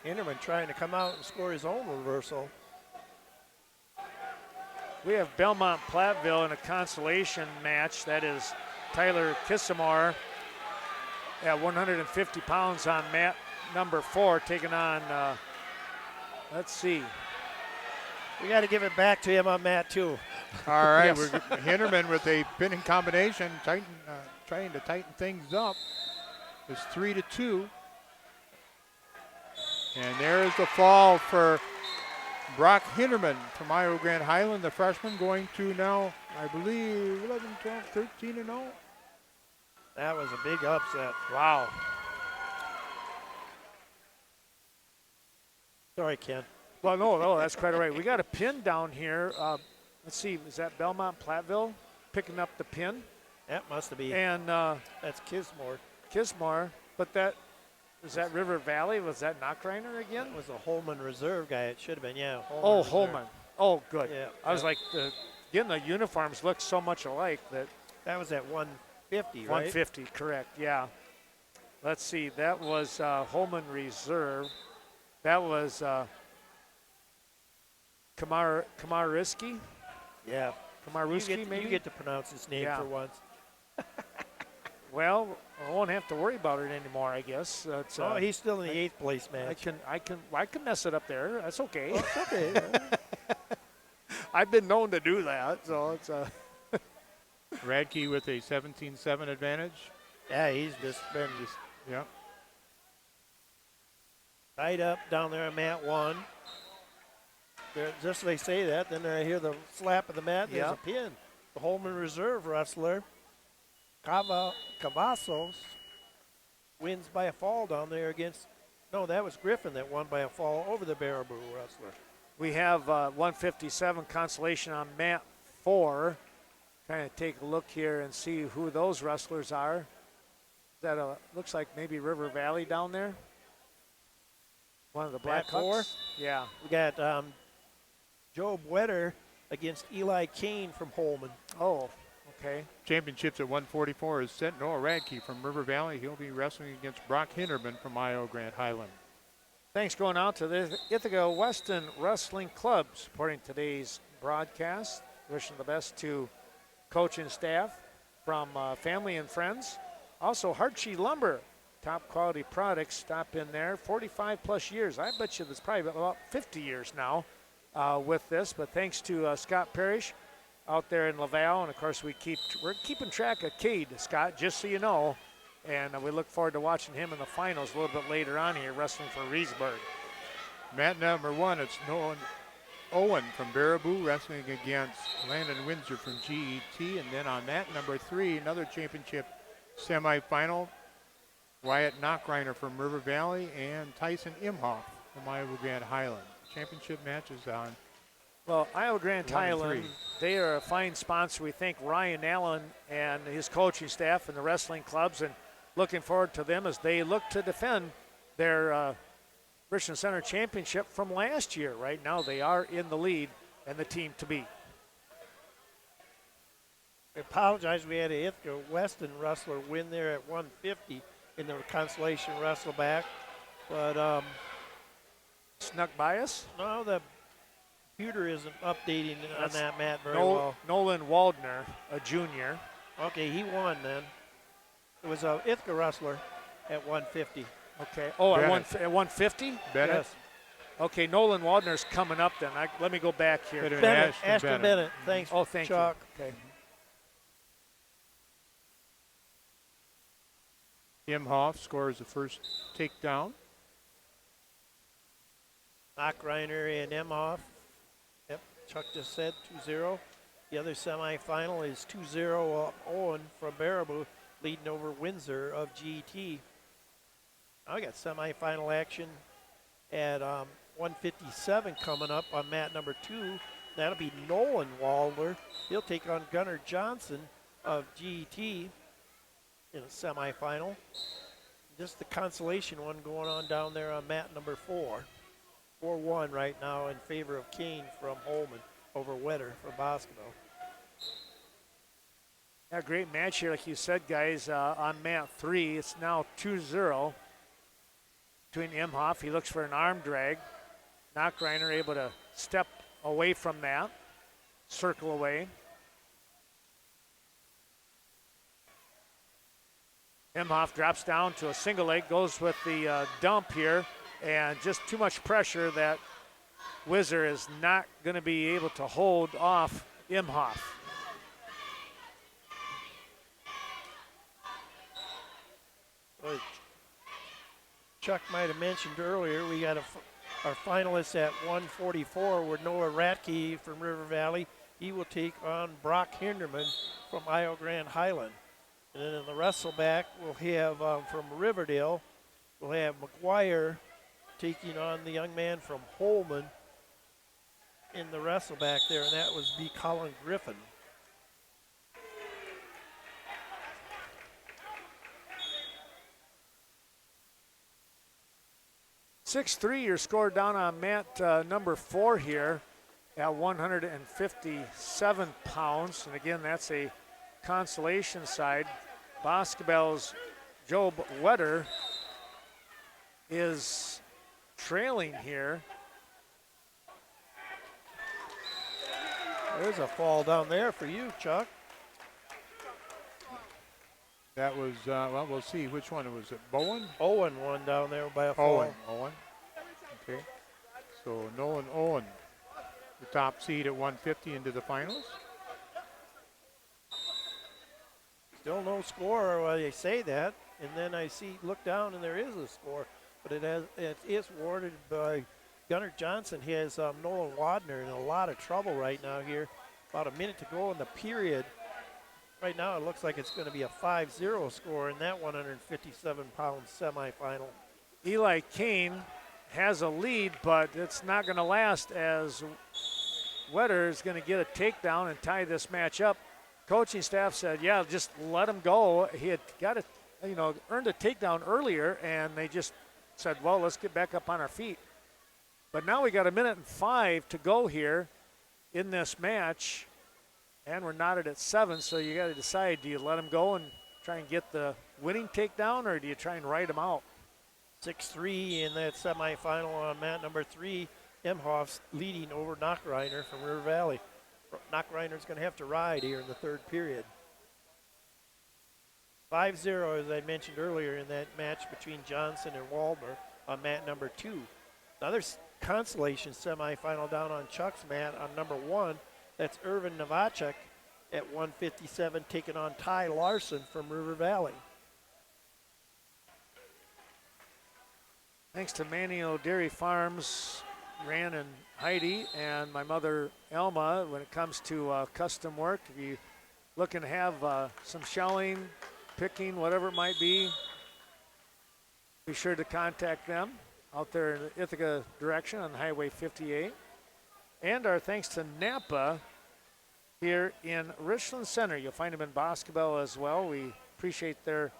Hinderman trying to come out and score his own reversal. We have Belmont Platteville in a consolation match. That is Tyler Kissamore at 150 pounds on mat number 4, taking on, let's see. We got to give it back to him on mat 2. All right, Yes. we're Hinderman with a pinning combination, trying to tighten things up. It's 3-2. And there's the fall for Brock Hinderman from Iowa Grand Highland, the freshman, going to now, I believe, 11, 12, 13-0. That was a big upset. Wow. Sorry, Ken. Well, no, that's quite all right. We got a pin down here. Let's see, is that Belmont Platteville picking up the pin? That must be. And That's Kismore. Kismar, but is that River Valley? Was that Knockreiner again? That was a Holman Reserve guy. It should have been, yeah. Oh, Reserve. Holman. Oh, good. Yeah, I was yeah. like, again, the uniforms look so much alike that That was at 150, right? 150, correct, yeah. Let's see, that was Holman Reserve. That was Kamariski? Yeah. Kamaruski, maybe? You get to pronounce his name Yeah. for once. Well, I won't have to worry about it anymore, I guess. It's, Oh, he's still in the 8th place match. I can mess it up there. That's okay. Well, it's okay. I've been known to do that, so it's Radke with a 17-7 advantage. Yeah, he's just been Yeah. tied up down there on mat 1. Just as they say that, then I hear the slap of the mat, and there's a Yep. pin. The Holman Reserve wrestler, Cavazos, wins by a fall down there against, no, that was Griffin that won by a fall over the Baraboo wrestler. We have 157 consolation on mat 4. Kind of take a look here and see who those wrestlers are. That looks like maybe River Valley down there. One of the Mat 4? Blackhawks. Yeah. We got Joe Wetter against Eli Kane from Holman. Oh, okay. Championships at 144 is set. Noah Radke from River Valley. He'll be wrestling against Brock Hinderman from Iowa Grand Highland. Thanks going out to the Ithaca Weston Wrestling Club supporting today's broadcast. Wishing the best to coach and staff from family and friends. Also, Hartsey Lumber, top quality products. Stop in there. 45 plus years. I bet you there's probably about 50 years now with this. But thanks to Scott Parrish out there in Laval, and of course we're keeping track of Cade, Scott, just so you know. And we look forward to watching him in the finals a little bit later on here, wrestling for Reesburg. Mat number 1, it's Owen from Baraboo wrestling against Landon Windsor from GET. And then on mat number 3, another championship semifinal, Wyatt Knockreiner from River Valley and Tyson Imhoff from Iowa Grand Highland. Championship matches on. Well, Iowa Grand 1 and Highland, 3. they are a fine sponsor. We thank Ryan Allen and his coaching staff and the wrestling clubs, and looking forward to them as they look to defend their Richland Center championship from last year. Right now they are in the lead and the team to beat. I apologize, we had a Ithaca Weston wrestler win there at 150 in the consolation wrestle back. But Snuck by us. no, the computer isn't updating on That's that mat very well. Nolan Waldner, a junior. Okay, he won then. It was a Ithaca wrestler at 150. Okay. Oh, at Bennett. 150? Bennett. Yes. Okay, Nolan Waldner's coming up then. Let me go back here. Bennett. Bennett, Ashton Ashton Bennett. Bennett. Thanks, Oh, thank Chuck. you. Okay. Imhoff scores the first takedown. Knockreiner and Emhoff. Yep, Chuck just said 2-0. The other semifinal is 2-0 Owen from Baraboo leading over Windsor of GT. I got semifinal action at 157 coming up on mat number 2. That'll be Nolan Waldner. He'll take on Gunnar Johnson of GT in a semifinal. Just the consolation one going on down there on mat number 4. 4-1 right now in favor of Kane from Holman over Wetter for Boscoville. Yeah, great match here, like you said, guys, on mat 3. It's now 2-0 between Imhoff. He looks for an arm drag. Knockreiner able to step away from that, circle away. Imhoff drops down to a single leg, goes with the dump here, and just too much pressure that Whizzer is not going to be able to hold off Imhoff. Well, Chuck might have mentioned earlier, we got our finalists at 144 were Noah Ratke from River Valley. He will take on Brock Hinderman from Io Grande Highland. And then in the wrestleback, we'll have from Riverdale, we'll have McGuire taking on the young man from Holman in the wrestleback there, and that was B. Colin Griffin. (6-3) your score down on mat number 4 here at 157 pounds. And again, that's a consolation side. Boscobel's Job Wetter is trailing here. There's a fall down there for you, Chuck. That was, well, we'll see. Which one was it? Bowen? Owen won down there by a fall. Owen. Okay. So Nolan Owen, the top seed at 150 into the finals. Still no score. Well, they say that, and then I look down, and there is a score, but it is awarded by Gunnar Johnson. He has Nolan Wadner in a lot of trouble right now here. About a minute to go in the period. Right now, it looks like it's going to be a 5-0 score in that 157-pound semifinal. Eli Kane has a lead, but it's not going to last as Wetter is going to get a takedown and tie this match up. Coaching staff said, yeah, just let him go. He had got it, earned a takedown earlier, and they just said, well, let's get back up on our feet. But now we got a minute and 5 to go here in this match, and we're knotted at 7, so you got to decide, do you let him go and try and get the winning takedown, or do you try and ride him out? 6-3 in that semifinal on mat number 3. Imhoff's leading over Knockreiner from River Valley. Knockreiner's going to have to ride here in the third period. 5-0, as I mentioned earlier, in that match between Johnson and Waldner on mat number 2. Another consolation semifinal down on Chuck's mat on number 1. That's Irvin Novacek at 157 taking on Ty Larson from River Valley. Thanks to Manio Dairy Farms, Ran and Heidi, and my mother Elma, when it comes to custom work. If you looking to have some shelling, picking, whatever it might be sure to contact them out there in the Ithaca direction on Highway 58. And our thanks to Napa here in Richland Center. You'll find them in Boscobel as well. We appreciate their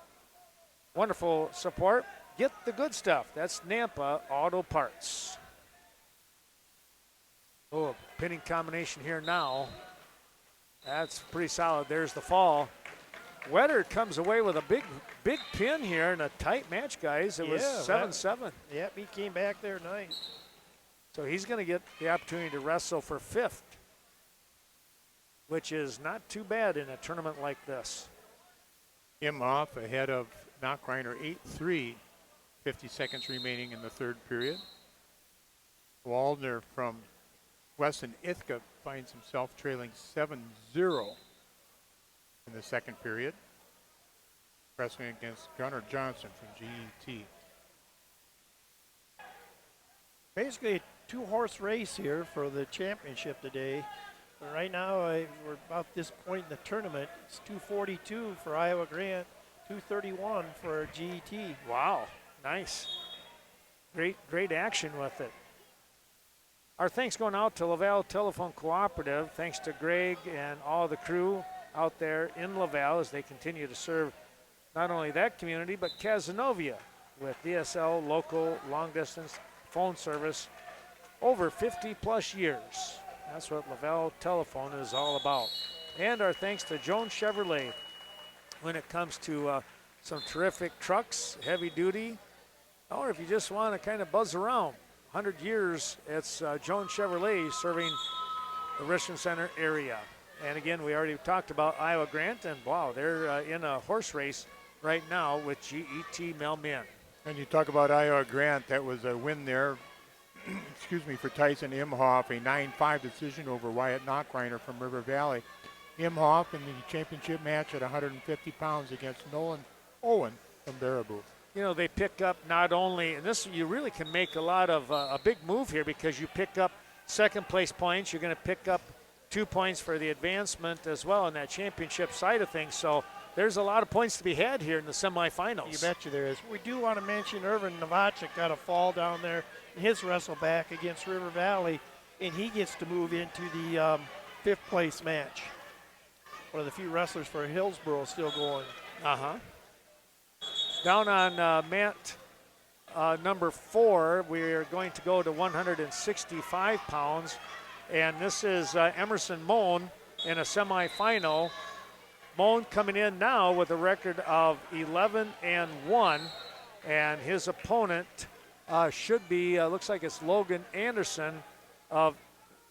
wonderful support. Get the good stuff. That's Nampa Auto Parts. Oh, a pinning combination here now. That's pretty solid. There's the fall. Wetter comes away with a big pin here in a tight match, guys. It was 7-7. Yep, he came back there nice. So he's going to get the opportunity to wrestle for 5th, which is not too bad in a tournament like this. Imhoff ahead of Knockreiner 8-3. 50 seconds remaining in the third period. Waldner from Weston Ithaca finds himself trailing 7-0 in the second period, wrestling against Gunnar Johnson from GET. Basically a two-horse race here for the championship today. But right now, we're about this point in the tournament. It's 242 for Iowa Grant, 231 for GET. Wow, nice. Great action with it. Our thanks going out to Laval Telephone Cooperative. Thanks to Greg and all the crew out there in Laval as they continue to serve not only that community, but Cazenovia with DSL local long-distance phone service over 50-plus years. That's what Laval Telephone is all about. And our thanks to Jones Chevrolet when it comes to some terrific trucks, heavy duty, or if you just want to kind of buzz around. 100 years, it's Jones Chevrolet serving the Richland Center area. And again, we already talked about Iowa Grant, and wow, they're in a horse race right now with GET Melmin. And you talk about Iowa Grant, that was a win there, excuse me, for Tyson Imhoff, a 9-5 decision over Wyatt Knockreiner from River Valley. Imhoff in the championship match at 150 pounds against Nolan Owen from Baraboo. You know, they pick up not only, and this, you really can make a lot of a big move here because you pick up second place points. You're going to pick up 2 points for the advancement as well in that championship side of things. So there's a lot of points to be had here in the semifinals. You betcha there is. We do want to mention Irvin Novacek got a fall down there in his wrestle back against River Valley, and he gets to move into the fifth place match. One of the few wrestlers for Hillsboro still going. Uh-huh. Down on mat number 4, we're going to go to 165 pounds. And this is Emerson Moan in a semifinal. Moan coming in now with a record of 11-1. And his opponent should be, looks like it's Logan Anderson of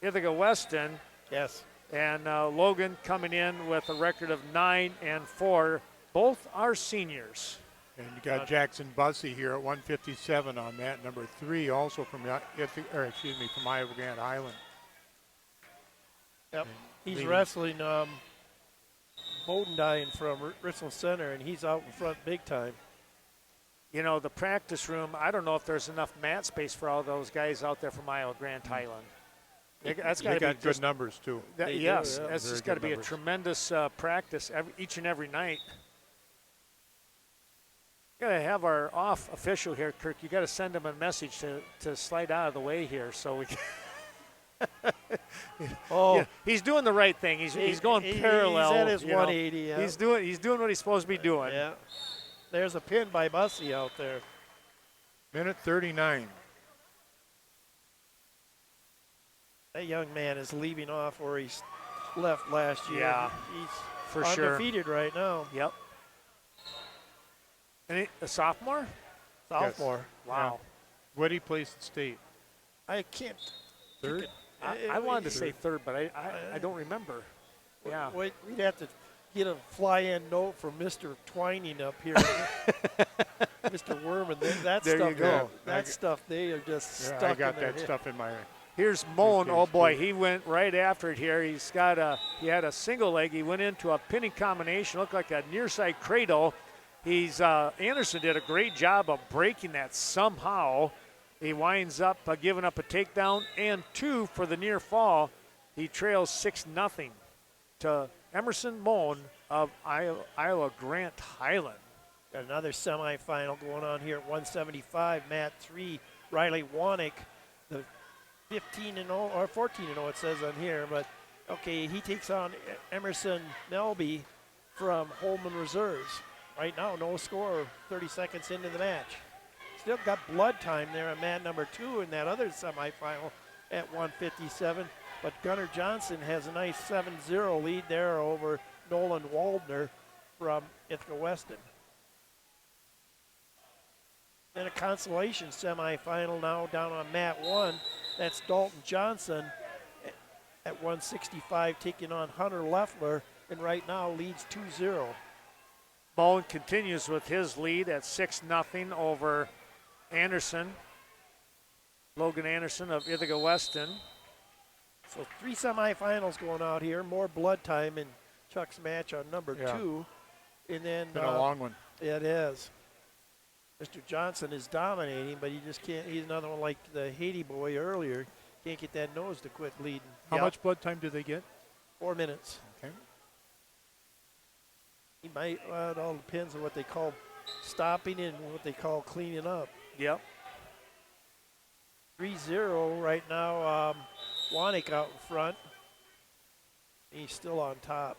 Ithaca Weston. Yes. And Logan coming in with a record of 9-4. Both are seniors. And you got Jackson Bussey here at 157 on mat number 3, also from from Iowa Grant Island. Yep. He's wrestling Bodendine from Richland Center, and he's out in front big time. You know, the practice room, I don't know if there's enough mat space for all those guys out there from Iowa Grant Highland. That's got to be got good numbers, too. Yes, do, yeah. that's just got to be numbers. A tremendous practice each and every night. Got to have our off official here, Kirk. You got to send him a message to slide out of the way here, so we can. Yeah, he's doing the right thing. He's going parallel. He's at his 180. Yeah. He's doing what he's supposed to be doing. Yeah. There's a pin by Bussey out there. Minute 39. That young man is leaving off where he's left last year. Yeah, he's for sure. Undefeated right now. Yep. And a sophomore? Sophomore. Yes. Wow. Yeah. What did he place at state? I can't. Third? I wanted to say third, but I don't remember. Yeah. We'd have to get a fly-in note from Mr. Twining up here. Mr. Werman. That there stuff, you go. that stuff, they are just stuck I got in their that head. stuff in my. Here's Moan. Oh boy, he went right after it here. He had a single leg. He went into a pinning combination, looked like a near side cradle. Anderson did a great job of breaking that somehow. He winds up giving up a takedown and 2 for the near fall. He trails 6-0 to Emerson Moan of Iowa Grant Highland. Got another semifinal going on here at 175. Mat 3, Riley Wanek, the 15-0 or 14-0 it says on here, but okay, he takes on Emerson Melby from Holman Reserves. Right now, no score, 30 seconds into the match. Still got blood time there on mat number 2 in that other semifinal at 157. But Gunnar Johnson has a nice 7-0 lead there over Nolan Waldner from Ithaca Weston. Then a consolation semifinal now down on mat 1. That's Dalton Johnson at 165 taking on Hunter Leffler, and right now leads 2-0. Moan continues with his lead at 6-0 over Anderson. Logan Anderson of Ithaca Weston. So 3 semifinals going out here. More blood time in Chuck's match on number 2. And then Been a long one. Yeah, it is. Mr. Johnson is dominating, but he just can't. He's another one like the Haiti boy earlier. Can't get that nose to quit bleeding. How much blood time do they get? 4 minutes. Okay. He might. Well, it all depends on what they call stopping and what they call cleaning up. Yep. 3-0 right now. Wanik out in front. He's still on top.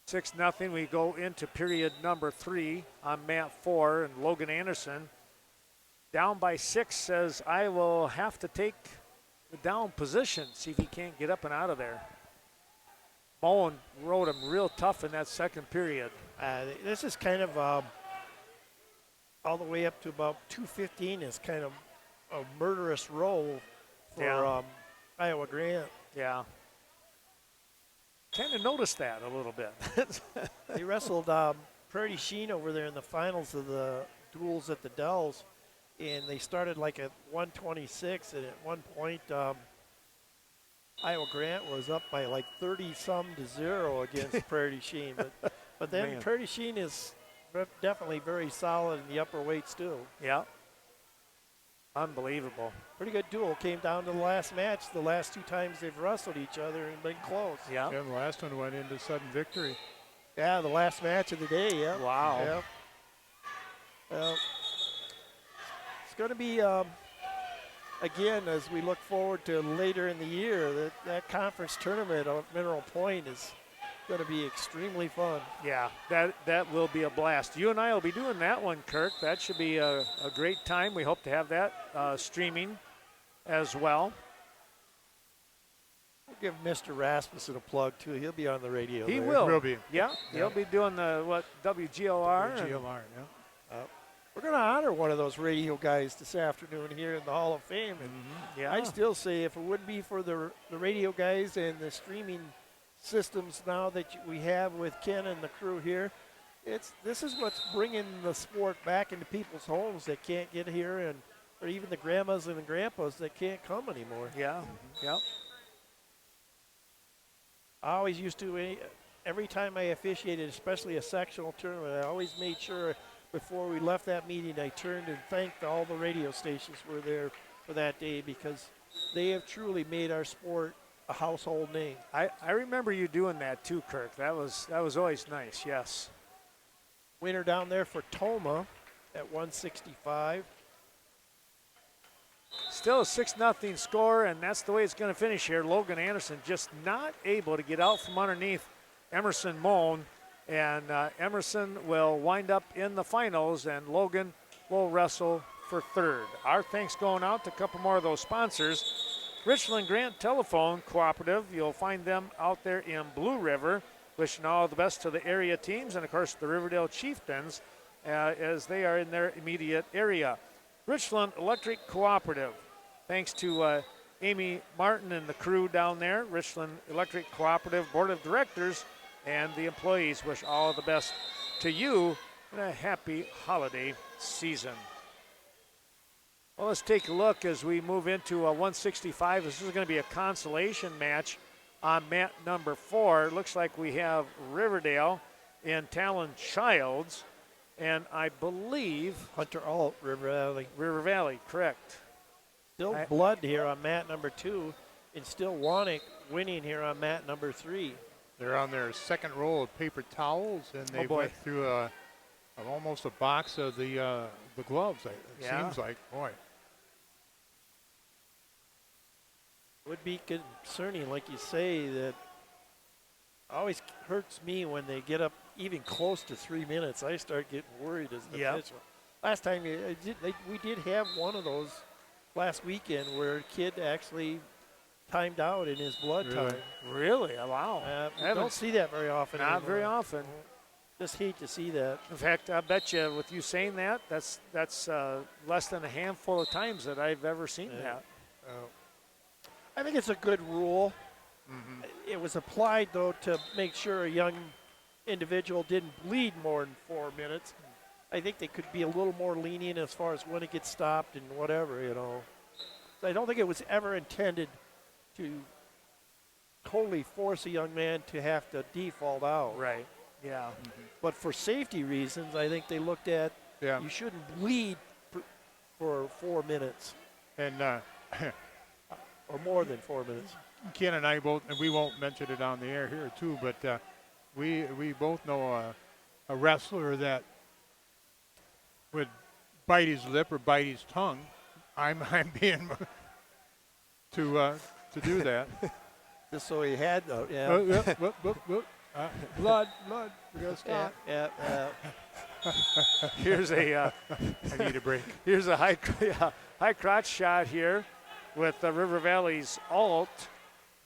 Six nothing. We go into period number 3 on mat 4, and Logan Anderson down by 6 says, I will have to take the down position, see if he can't get up and out of there. Bowen rode him real tough in that second period. This is kind of all the way up to about 2:15 is kind of a murderous roll for Iowa Grant. Yeah. Kind of noticed that a little bit. They wrestled Prairie Sheen over there in the finals of the duels at the Dells, and they started like at 126, and at one point Iowa Grant was up by like 30-some-0 against Prairie Sheen. But then Man. Prairie Sheen is definitely very solid in the upper weights too. Yeah. Unbelievable. Pretty good duel. Came down to the last match. The last 2 times they've wrestled each other and been close. Yeah. Yeah, the last one went into sudden victory. Yeah, the last match of the day. Yeah. Wow. Yeah. Well, it's going to be again, as we look forward to later in the year, that conference tournament of Mineral Point is going to be extremely fun. Yeah, that will be a blast. You and I will be doing that one, Kirk. That should be a great time. We hope to have that streaming as well. We'll give Mr. Rasmussen a plug, too. He'll be on the radio. He there. will. be. Yeah, he'll be doing the, WGLR? GLR, yeah. We're going to honor one of those radio guys this afternoon here in the Hall of Fame. And Yeah. I still say if it wouldn't be for the radio guys and the streaming systems now that we have with Ken and the crew here, this is what's bringing the sport back into people's homes that can't get here, and or even the grandmas and the grandpas that can't come anymore. Yeah, yep. I always used to, every time I officiated, especially a sectional tournament, I always made sure before we left that meeting I turned and thanked all the radio stations who were there for that day, because they have truly made our sport a household name. I remember you doing that too, Kirk. That was always nice, yes. Winner down there for Toma at 165. Still a 6-0 score, and that's the way it's going to finish here. Logan Anderson just not able to get out from underneath Emerson Moan, and Emerson will wind up in the finals, and Logan will wrestle for third. Our thanks going out to a couple more of those sponsors. Richland Grant Telephone Cooperative, you'll find them out there in Blue River. Wishing all the best to the area teams, and of course the Riverdale Chieftains as they are in their immediate area. Richland Electric Cooperative, thanks to Amy Martin and the crew down there. Richland Electric Cooperative Board of Directors and the employees wish all the best to you and a happy holiday season. Well, let's take a look as we move into 165. This is going to be a consolation match on mat number 4. It looks like we have Riverdale and Talon Childs, and I believe Hunter Alt, River Valley. River Valley, correct. Still blood here on mat number 2, and still Wanik winning here on mat number 3. They're on their second roll of paper towels, and they boy. went through almost a box of the gloves. It seems like, boy. Would be concerning, like you say, that always hurts me when they get up even close to 3 minutes. I start getting worried as the official. Last time we did have one of those last weekend where a kid actually timed out in his blood time. Really? Wow. I don't see that very often. Not anymore. very often. Just hate to see that. In fact, I bet you with you saying that, that's less than a handful of times that I've ever seen that. I think it's a good rule It was applied, though, to make sure a young individual didn't bleed more than 4 minutes. I think they could be a little more lenient as far as when it gets stopped and whatever, you know. So I don't think it was ever intended to totally force a young man to have to default out. Right. Yeah. But for safety reasons, I think they looked at Yeah. you shouldn't bleed for 4 minutes And or more than 4 minutes. Ken and I both, and we won't mention it on the air here too, but we both know a wrestler that would bite his lip or bite his tongue. I'm being to do that. Just so he had, Blood. We gotta stop. Yeah. Here's a I need a break. here's a high crotch shot here with River Valley's Alt.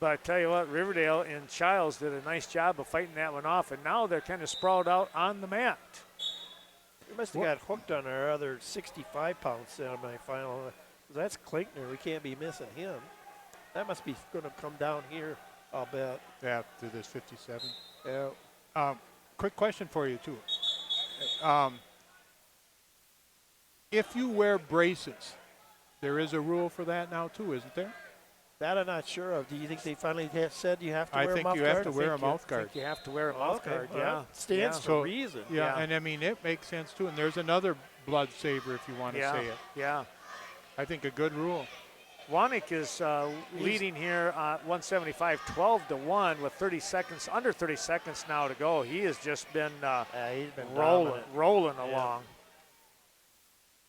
But I tell you what, Riverdale and Childs did a nice job of fighting that one off, and now they're kind of sprawled out on the mat. We must have got hooked on our other 65-pound semifinal. That's Klinkner. We can't be missing him. That must be going to come down here, I'll bet. Yeah, to this 57. Yeah. Quick question for you too. If you wear braces, there is a rule for that now too, isn't there? That I'm not sure of. Do you think they finally said you have to I wear a think mouth you guard? have to wear a mouth I guard. think you have to wear a mouth guard, Well, yeah. stands Yeah. to So- reason. Yeah, Yeah. and I mean it makes sense too. And there's another blood saver if you want to Yeah, say it. yeah. I think a good rule. Wanik is leading here 175, 12-1 with under 30 seconds now to go. He has just been He's been rolling dominant. Yeah. along.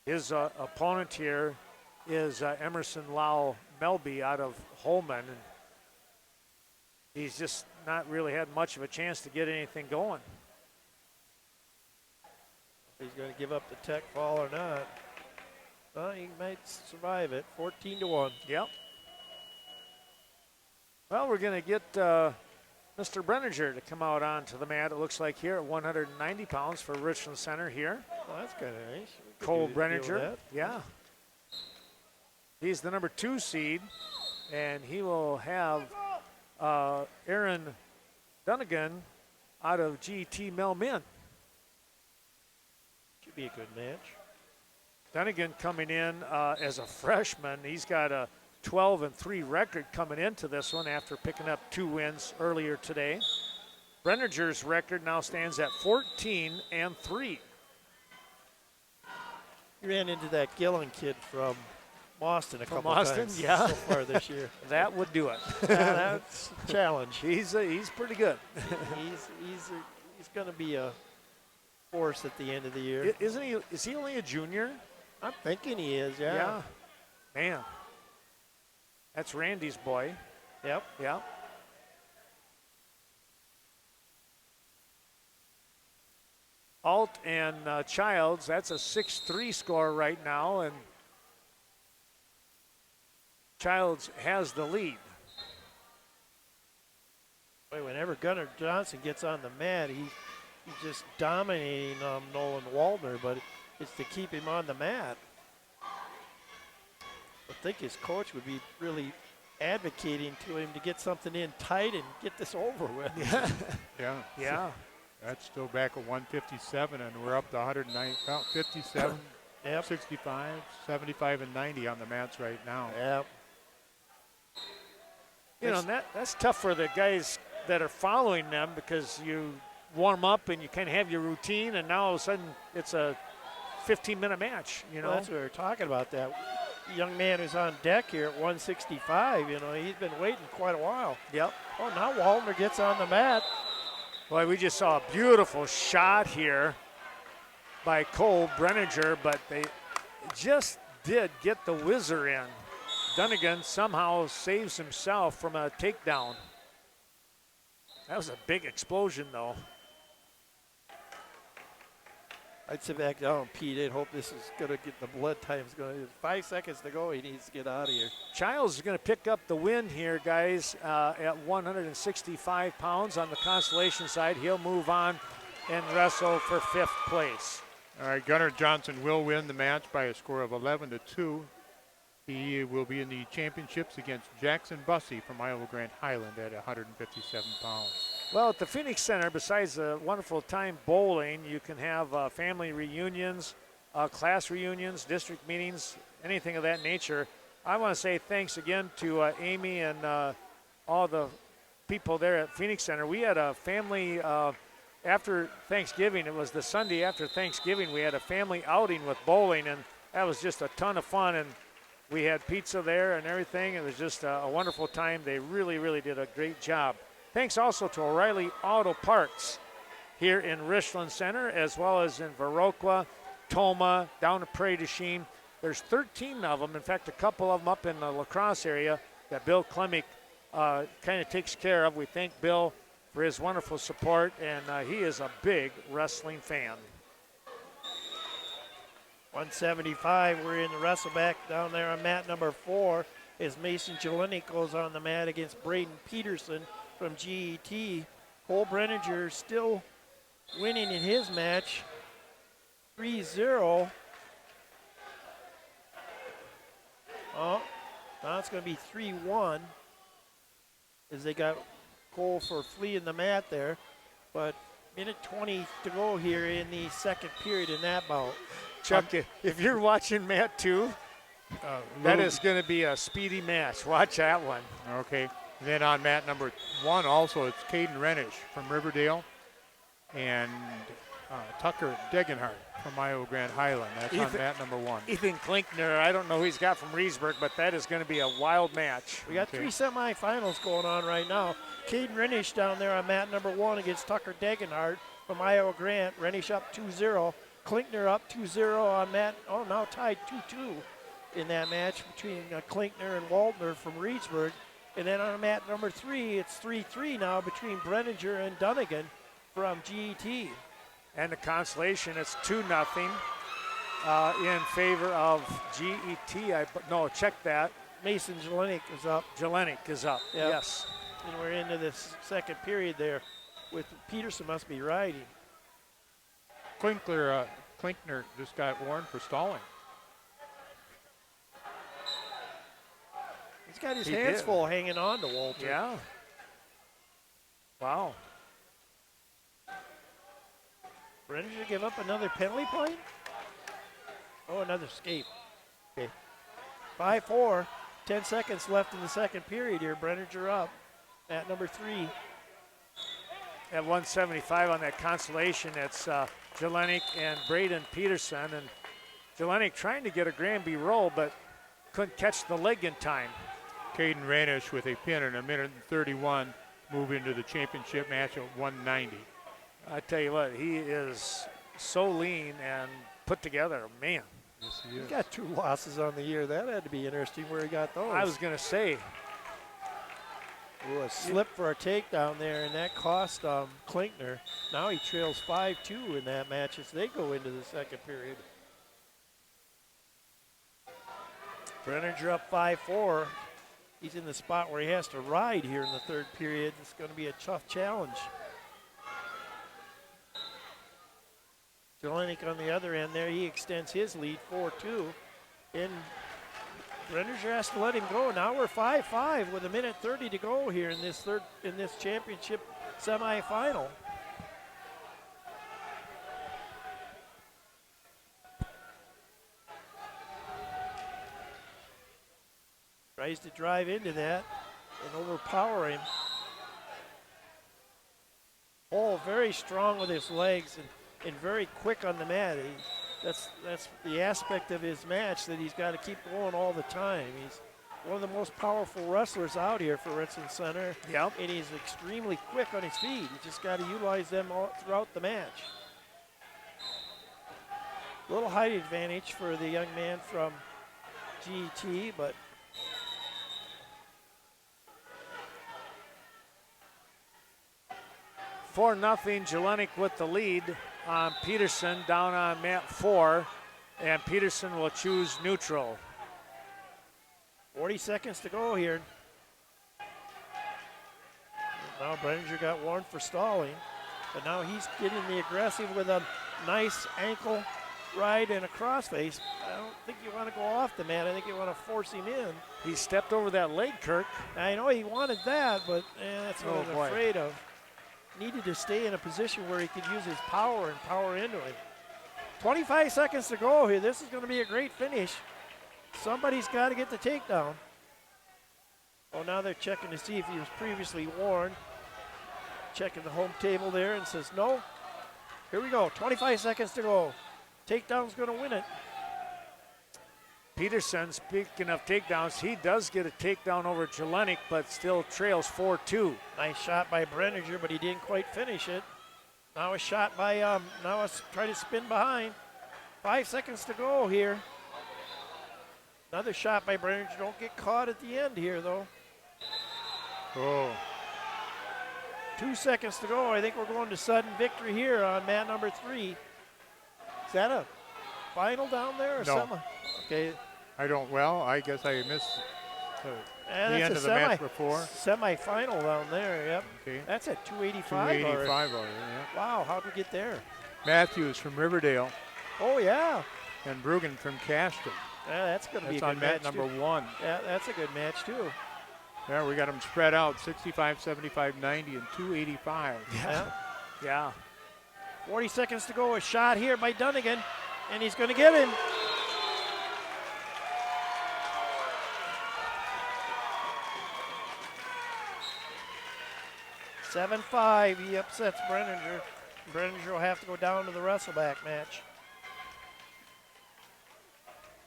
His opponent here is Emerson Lau Melby out of Holman. And he's just not really had much of a chance to get anything going. He's going to give up the tech fall or not. Well, he might survive it. 14-1. Yep. Well, we're going to get Mr. Brenninger to come out onto the mat, it looks like, here at 190 pounds for Richland Center here. Well, that's kind of nice. We could Cole deal with Brenninger. that. Yeah. He's the number 2 seed, and he will have Aaron Dunnigan out of GT Melmin. Should be a good match. Dunnigan coming in as a freshman. He's got a 12-3 record coming into this one after picking up 2 wins earlier today. Brenninger's record now stands at 14-3. You ran into that Gillen kid from Boston a From couple Boston, times yeah. so far this year. That would do it. That's a challenge. He's pretty good. He's going to be a force at the end of the year. Isn't he? Is he only a junior? I'm thinking he is, yeah. Man. That's Randy's boy. Yep. Yeah. Alt and Childs, that's a 6-3 score right now, and Childs has the lead. Boy, whenever Gunnar Johnson gets on the mat, he's just dominating Nolan Waldner, but it's to keep him on the mat. I think his coach would be really advocating to him to get something in tight and get this over with. Yeah. Yeah. That's still back at 157, and we're up to 109, 57, Yep. 65, 75, and 90 on the mats right now. Yep. You know, and that's tough for the guys that are following them because you warm up and you kind of have your routine, and now all of a sudden it's a 15-minute match, you know. Well, that's what we were talking about, that young man who's on deck here at 165, you know, he's been waiting quite a while. Yep. Oh, now Waldner gets on the mat. Boy, we just saw a beautiful shot here by Cole Brenninger, but they just did get the whizzer in. Dunnigan somehow saves himself from a takedown. That was a big explosion, though. I'd sit back down, Pete. I'd hope this is going to get the blood time's going to. 5 seconds to go. He needs to get out of here. Childs is going to pick up the win here, guys, at 165 pounds on the consolation side. He'll move on and wrestle for 5th place. All right, Gunnar Johnson will win the match by a score of 11-2. He will be in the championships against Jackson Bussey from Iowa Grant Highland at 157 pounds. Well, at the Phoenix Center, besides the wonderful time bowling, you can have family reunions, class reunions, district meetings, anything of that nature. I want to say thanks again to Amy and all the people there at Phoenix Center. We had a family after Thanksgiving. It was the Sunday after Thanksgiving. We had a family outing with bowling, and that was just a ton of fun. And we had pizza there and everything. It was just a wonderful time. They really, really did a great job. Thanks also to O'Reilly Auto Parts here in Richland Center, as well as in Viroqua, Toma, down to Prairie du Chien. There's 13 of them. In fact, a couple of them up in the La Crosse area that Bill Klemick kind of takes care of. We thank Bill for his wonderful support, and he is a big wrestling fan. 175, we're in the wrestle back down there on mat number 4 as Mason Jelinek goes on the mat against Braden Peterson from GET. Cole Brenninger still winning in his match, 3-0. Oh, now it's going to be 3-1 as they got Cole for fleeing the mat there. But minute 20 to go here in the second period in that bout. Chuck, if you're watching Matt 2, that is going to be a speedy match. Watch that one. Okay. And then on mat number 1 also, it's Caden Renish from Riverdale and Tucker Degenhardt from Iowa Grant Highland. That's on mat number 1. Ethan Klinkner, I don't know who he's got from Reesburg, but that is going to be a wild match. We got 3 semifinals going on right now. Caden Renish down there on mat number 1 against Tucker Degenhardt from Iowa Grant. Renish up 2-0. Klinkner up 2-0 on mat. Oh, now tied 2-2 in that match between Klinkner and Waldner from Reedsburg. And then on mat number 3, it's 3-3 now between Brenninger and Dunnigan from GET. And the consolation, it's 2-0 in favor of GET. No, check that. Mason Jelinek is up. Jelinek is up, Yep. Yes. And we're into this second period there with Peterson must be riding. Klinkner just got warned for stalling. He's got his He hands did. full hanging on to Walter. Yeah. Wow. Brenninger give up another penalty point? Oh, another escape. Okay. 5-4, 10 seconds left in the second period here. Brenninger up at number 3. At 175 on that consolation, it's Jelinek and Braden Peterson. And Jelinek trying to get a Granby roll, but couldn't catch the leg in time. Caden Ranish with a pin in a minute and 31, move into the championship match at 190. I tell you what, he is so lean and put together, man. Yes, he He is. got 2 losses on the year. That had to be interesting where he got those. I was going to say, Ooh, a slip for a takedown there, and that cost Klinkner. Now he trails 5-2 in that match as they go into the second period. Brenninger up 5-4. He's in the spot where he has to ride here in the third period. It's going to be a tough challenge. Jelinek on the other end there, he extends his lead 4-2. And Brenninger has to let him go. Now we're 5-5 with a minute 30 to go here in this championship semifinal. Tries to drive into that and overpower him. Oh, very strong with his legs and very quick on the mat. That's the aspect of his match that he's got to keep going all the time. He's one of the most powerful wrestlers out here for Richland Center. Yep. And he's extremely quick on his feet. You just got to utilize them all throughout the match. A little height advantage for the young man from GT, but 4-0, Jelinek with the lead on Peterson down on mat 4, and Peterson will choose neutral. 40 seconds to go here. Now Brenninger got warned for stalling, but now he's getting the aggressive with a nice ankle ride and a crossface. I don't think you want to go off the mat. I think you want to force him in. He stepped over that leg, Kirk. I know he wanted that, but that's what I'm boy. afraid of. Needed to stay in a position where he could use his power and power into it. 25 seconds to go here. This is going to be a great finish. Somebody's got to get the takedown. Oh, now they're checking to see if he was previously warned. Checking the home table there and says no. Here we go, 25 seconds to go. Takedown's going to win it. Peterson, speaking of takedowns, he does get a takedown over Jelenik, but still trails 4-2. Nice shot by Brenninger, but he didn't quite finish it. Now a shot by, now let's try to spin behind. 5 seconds to go here. Another shot by Brenninger. Don't get caught at the end here, though. Oh. 2 seconds to go. I think we're going to sudden victory here on mat number 3. Is that a final down there or No. semi? Okay. I guess I missed the That's end a of the match before. Semi-final down there, yep. Okay. That's at 285. 285 already, yeah. Wow, how'd we get there? Matthews from Riverdale Oh, yeah. and Brugan from Cashton. Yeah, that's going to be a That's good on match, mat number too. 1. Yeah, that's a good match, too. Yeah, we got them spread out, 65, 75, 90, and 285. Yeah. Yeah. 40 seconds to go. A shot here by Dunnigan, and he's going to get him. (7-5). He upsets Brenninger. Brenninger will have to go down to the wrestleback match.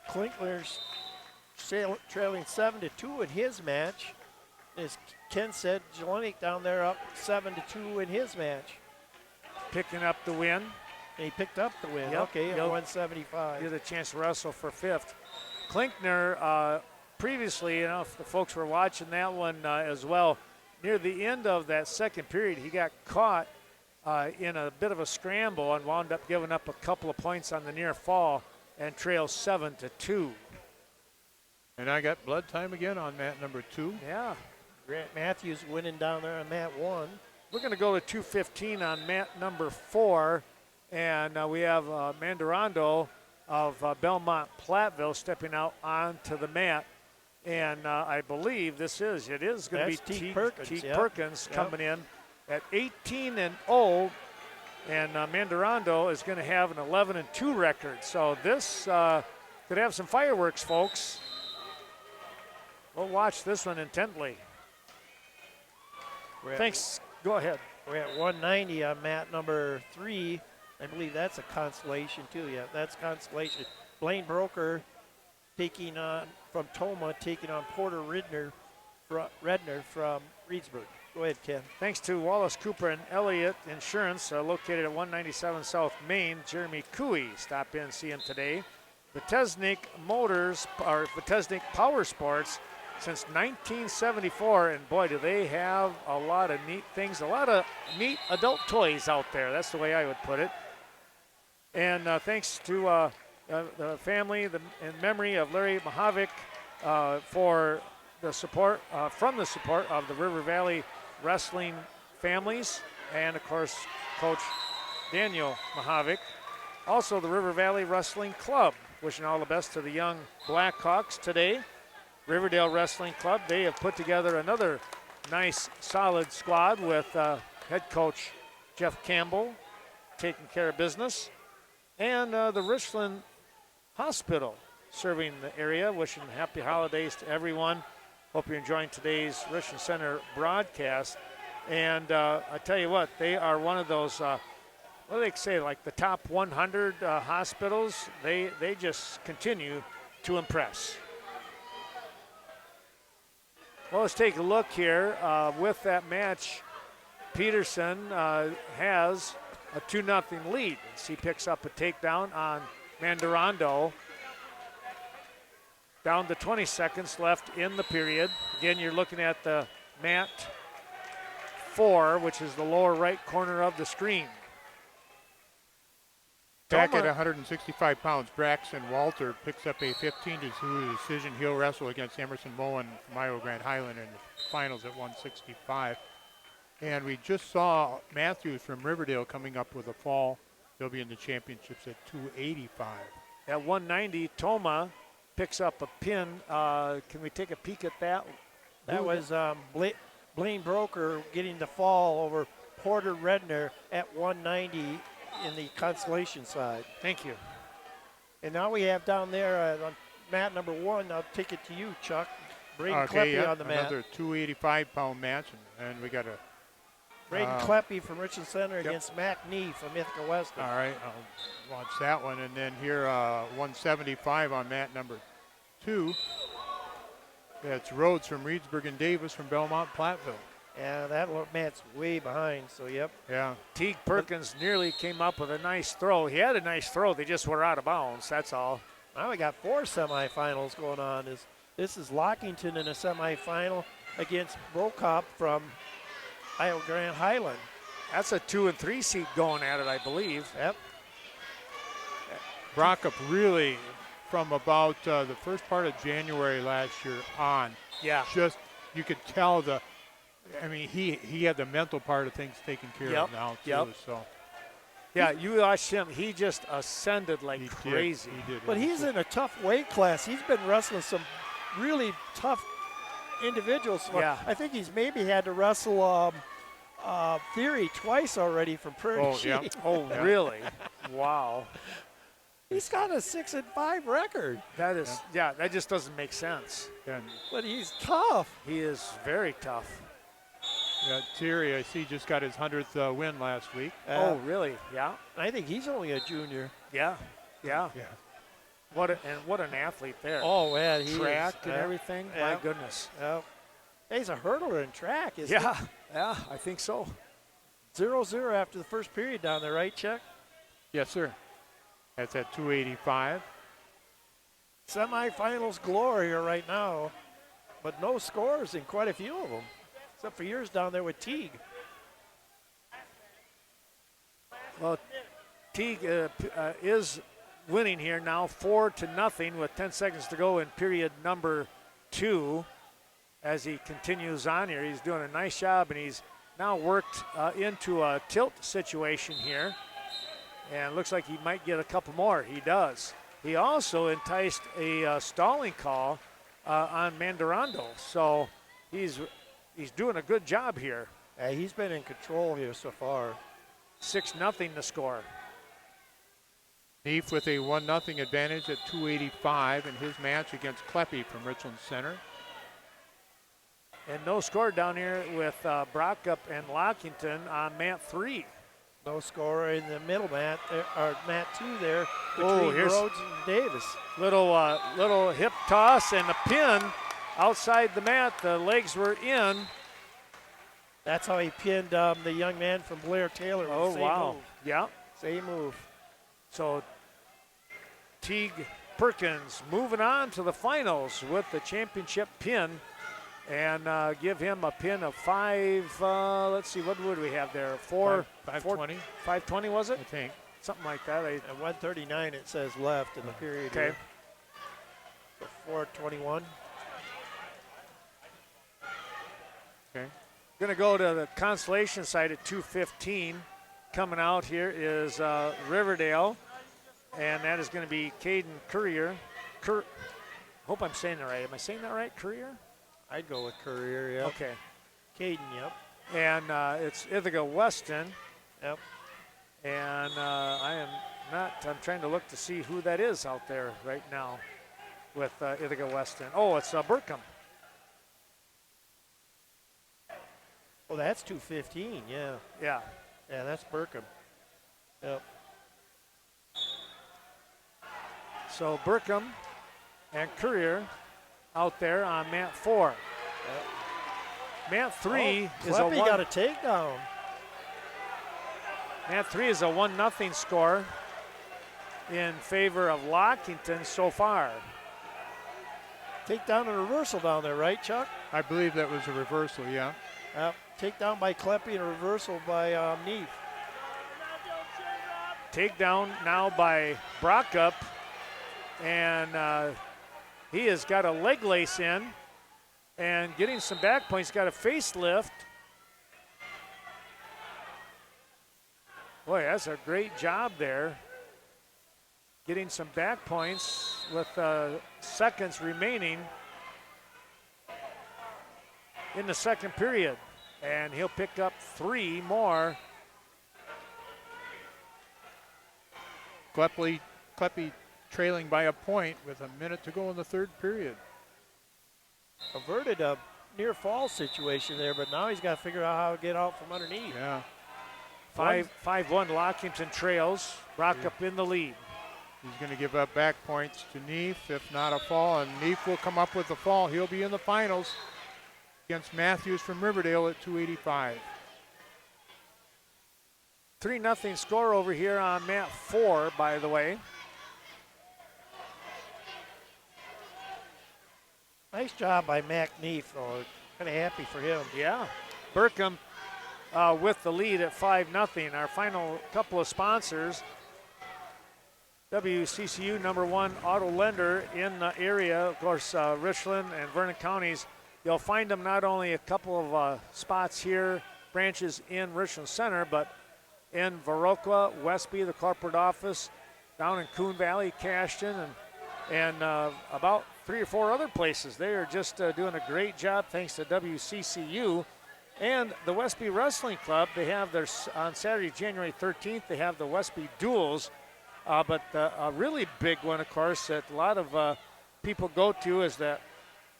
Klinkler's trailing 7-2 in his match. As Ken said, Jelenik down there up 7-2 in his match. Picking up the win. And he picked up the win. Yep. Okay, at Yep. 175. Get a chance to wrestle for 5th. Klinkner, previously, if the folks were watching that one as well, near the end of that second period, he got caught in a bit of a scramble and wound up giving up a couple of points on the near fall and trails 7-2. And I got blood time again on mat number 2. Yeah. Grant Matthews winning down there on mat 1. We're going to go to 2:15 on mat number 4, and we have Mandarando of Belmont Platteville stepping out onto the mat. And I believe it is going to be That's Teague Perkins, yep. Perkins Yep. coming in at 18-0, and Mandarando is going to have an 11-2 record. So this could have some fireworks, folks. We'll watch this one intently. Thanks. Go ahead. We're at 190 on mat number 3. I believe that's a consolation too. Yeah, that's consolation. Blaine Broker taking on from Toma, taking on Porter Redner from Reedsburg. Go ahead, Ken. Thanks to Wallace Cooper and Elliott Insurance, located at 197 South Main. Jeremy Cooey, stop in, see him today. Vitesnik Power Sports since 1974, and boy, do they have a lot of neat things, a lot of neat adult toys out there. That's the way I would put it. And thanks to the family, in memory of Larry Mahavik, for the support, from the support of the River Valley Wrestling families, and of course, Coach Daniel Mahavik. Also, the River Valley Wrestling Club, wishing all the best to the young Blackhawks today. Riverdale Wrestling Club, they have put together another nice, solid squad with head coach Jeff Campbell taking care of business. And the Richland Hospital serving the area, wishing happy holidays to everyone. Hope you're enjoying today's Richland Center broadcast. And I tell you what, they are one of those, what do they say, like the top 100 hospitals. They just continue to impress. Well, let's take a look here. With that match, Peterson has a 2-0 lead as he picks up a takedown on Mandarando. Down to 20 seconds left in the period. Again, you're looking at the mat 4, which is the lower right corner of the screen. Back Toma. at 165 pounds, Braxton Walter picks up a 15-2 decision. He'll wrestle against Emerson Moen from Iowa Grand Highland in the finals at 165. And we just saw Matthews from Riverdale coming up with a fall They'll be in the championships at 285. At 190, Toma picks up a pin. Can we take a peek at that? That was Blaine Broker getting the fall over Porter Redner at 190 in the consolation side. Thank you. And now we have down there on mat number 1, I'll take it to you, Chuck. Braden Kleppe on the mat. Another 285-pound match, and we got a Braden Kleppe from Richland Center against Mac Nee from Ithaca Weston. All right, I'll watch that one. And then here, 175 on mat number 2. That's Rhodes from Reedsburg and Davis from Belmont Platteville. Yeah, that mat's way behind, so yep. Yeah. Teague Perkins nearly came up with a nice throw. He had a nice throw. They just were out of bounds, that's all. Now we got 4 semifinals going on. This is Lockington in a semifinal against Brokop from Iowa Grand Highland. That's a 2 and 3 seed going at it, I believe. Yep. Brockup really, from about the first part of January last year on, just you could tell he had the mental part of things taken care of now too. So yeah, you watched him. He just ascended like crazy. He did. But he's in a tough weight class. He's been wrestling some really tough individuals. Yeah. I think he's maybe had to wrestle Theory twice already from Prairie Chief. Really? Wow. He's got a 6-5 record. That is, that just doesn't make sense. But he's tough. He is very tough. Yeah, Thierry, I see, just got his 100th win last week. Oh, really? Yeah. I think he's only a junior. Yeah. What an athlete there. Oh, man. Track and everything. My goodness. He's a hurdler in track, isn't he? Yeah, I think so. 0-0 after the first period down there, right, Chuck? Yes, sir. That's at 285. Semifinals glory here right now, but no scores in quite a few of them, except for yours down there with Teague. Well, Teague is winning here now 4-0 with 10 seconds to go in period number 2. As he continues on here, he's doing a nice job, and he's now worked into a tilt situation here. And looks like he might get a couple more. He does. He also enticed a stalling call on Mandarando. So he's doing a good job here. He's been in control here so far. 6-0 the score. Neef with a 1-0 advantage at 285 in his match against Kleppe from Richland Center. And no score down here with Brockup and Lockington on mat 3. No score in the middle mat, or mat 2 there between Rhodes and Davis. Little hip toss and a pin outside the mat. The legs were in. That's how he pinned the young man from Blair Taylor. Oh, wow. Move. Yeah. Same move. So Teague Perkins moving on to the finals with the championship pin. And give him a pin of 5, let's see, what would we have there? 520. 520 was it? I think. Something like that. At 139 it says left in the period. Okay. Here. So 421. Okay. Going to go to the consolation side at 215. Coming out here is Riverdale. And that is going to be Caden Courier. Hope I'm saying that right. Am I saying that right? Courier? I'd go with Courier, yep. Okay. Caden, yep. And it's Ithaca Weston. Yep. And I'm trying to look to see who that is out there right now with Ithaca Weston. Oh, it's Burkham. Oh, that's 215, yeah. Yeah. Yeah, that's Burkham. Yep. So Burkham and Courier out there on mat 4. Yep. Mat 3 is Kleppe got a takedown. Mat 3 is a 1-0 score in favor of Lockington so far. Takedown and reversal down there, right, Chuck? I believe that was a reversal, yeah. Yep. Takedown by Kleppe and a reversal by Neef. Takedown now by Brockup, and he has got a leg lace in and getting some back points, got a facelift. Boy, that's a great job there. Getting some back points with seconds remaining in the second period. And he'll pick up 3 more. Kleppe trailing by a point with a minute to go in the third period. Averted a near fall situation there, but now he's got to figure out how to get out from underneath. Yeah. 5-1 Lockington trails. Brockup in the lead. He's going to give up back points to Neef, if not a fall, and Neef will come up with the fall. He'll be in the finals against Matthews from Riverdale at 285. 3-0 score over here on mat 4, by the way. Nice job by Mac Neef, though. Kind of happy for him. Yeah. Burkham with the lead at 5-0. Our final couple of sponsors, WCCU #1 auto lender in the area, of course, Richland and Vernon counties. You'll find them not only a couple of spots here, branches in Richland Center, but in Viroqua, Westby, the corporate office, down in Coon Valley, Cashton, and about 3 or 4 other places. They are just doing a great job thanks to WCCU. And the Westby Wrestling Club, they have their, on Saturday, January 13th, they have the Westby Duels. But a really big one, of course, that a lot of people go to is that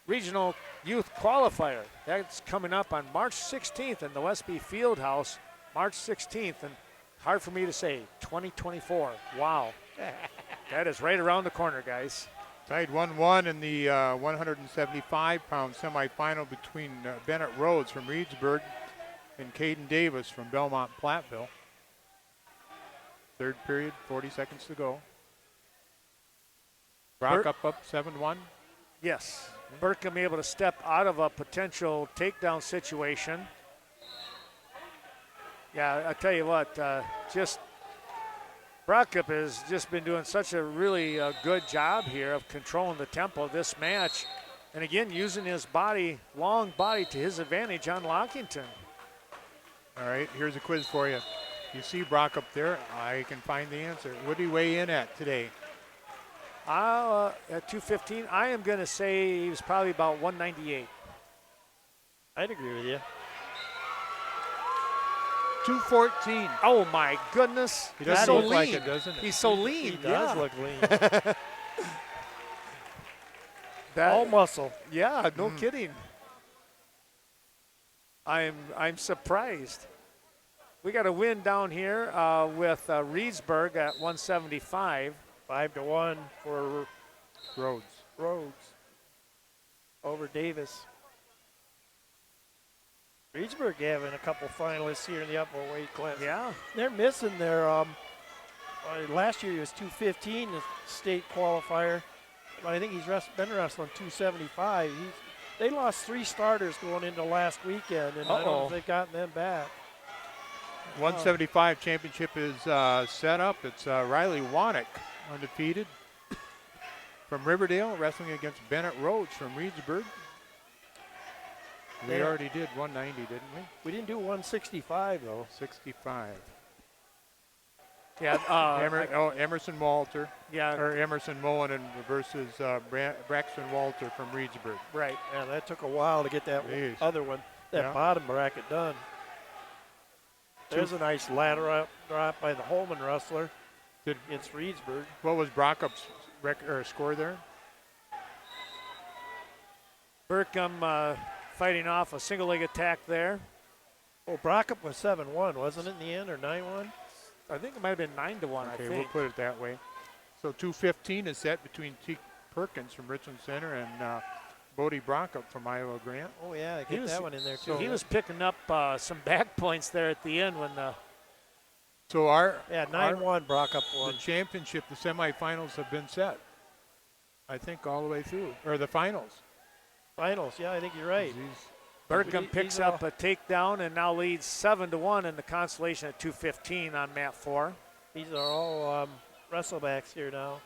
Regional Youth Qualifier. That's coming up on March 16th in the Westby Fieldhouse, March 16th. And hard for me to say, 2024. Wow. That is right around the corner, guys. Tied 1-1 in the 175-pound semifinal between Bennett Rhodes from Reedsburg and Caden Davis from Belmont Platteville. Third period, 40 seconds to go. Brock up 7-1. Yes. Burkham able to step out of a potential takedown situation. Yeah, I tell you what, just Brockup has just been doing such a really good job here of controlling the tempo of this match. And again, using his body, long body, to his advantage on Lockington. All right, here's a quiz for you. You see Brock up there, I can find the answer. What did he weigh in at today? At 215, I am going to say he was probably about 198. I'd agree with you. 214. Oh my goodness. He He's doesn't so look like lean. it, doesn't it? He's so lean. He does yeah. look lean. All muscle. Yeah, no kidding. I'm surprised. We got a win down here with Reedsburg at 175. 5-1 for Rhodes. Over Davis. Reedsburg having a couple finalists here in the upper weight class. Yeah. They're missing their, last year he was 215, the state qualifier. But I think he's been wrestling 275. They lost 3 starters going into last weekend, and I don't know if they've gotten them back. 175 championship is set up. It's Riley Wanick, undefeated, from Riverdale, wrestling against Bennett Rhodes from Reedsburg. We already did 190, didn't we? We didn't do 165, though. 65. Yeah. Emerson Walter. Yeah. Or Emerson Mullen versus Braxton Walter from Reedsburg. Right. Yeah, that took a while to get that other one, that Yeah. bottom bracket done. There's a nice ladder drop by the Holman wrestler against Reedsburg. What was Brockup's score there? Burkham fighting off a single leg attack there. Oh, Brockup was 7-1, wasn't it, in the end, or 9-1? I think it might have been 9-1, I Okay, think. we'll put it that way. So 215 is set between T. Perkins from Richland Center and Bodie Brockup from Iowa Grant. Oh, yeah, get that one in there, too. So he was picking up some back points there at the end when the... So 9-1 Brockup the won. championship, the semifinals have been set. I think all the way through, or the finals. Finals, yeah, I think you're right. Burkham picks up a takedown and now leads 7-1 in the consolation at 215 on mat 4. These are all wrestlebacks here now.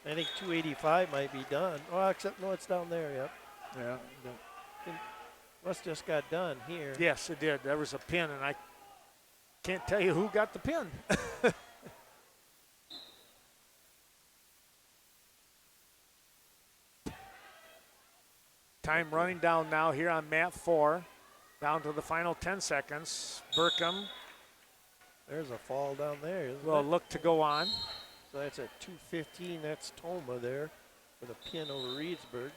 I think 285 might be done. Oh, except, no, it's down there, yep. Yeah. West just got done here. Yes, it did. There was a pin, and I can't tell you who got the pin. Time running down now here on mat 4. Down to the final 10 seconds. Burkham There's a fall down there, isn't will it? look to go on. So that's at 2:15. That's Toma there with a pin over Reedsburg.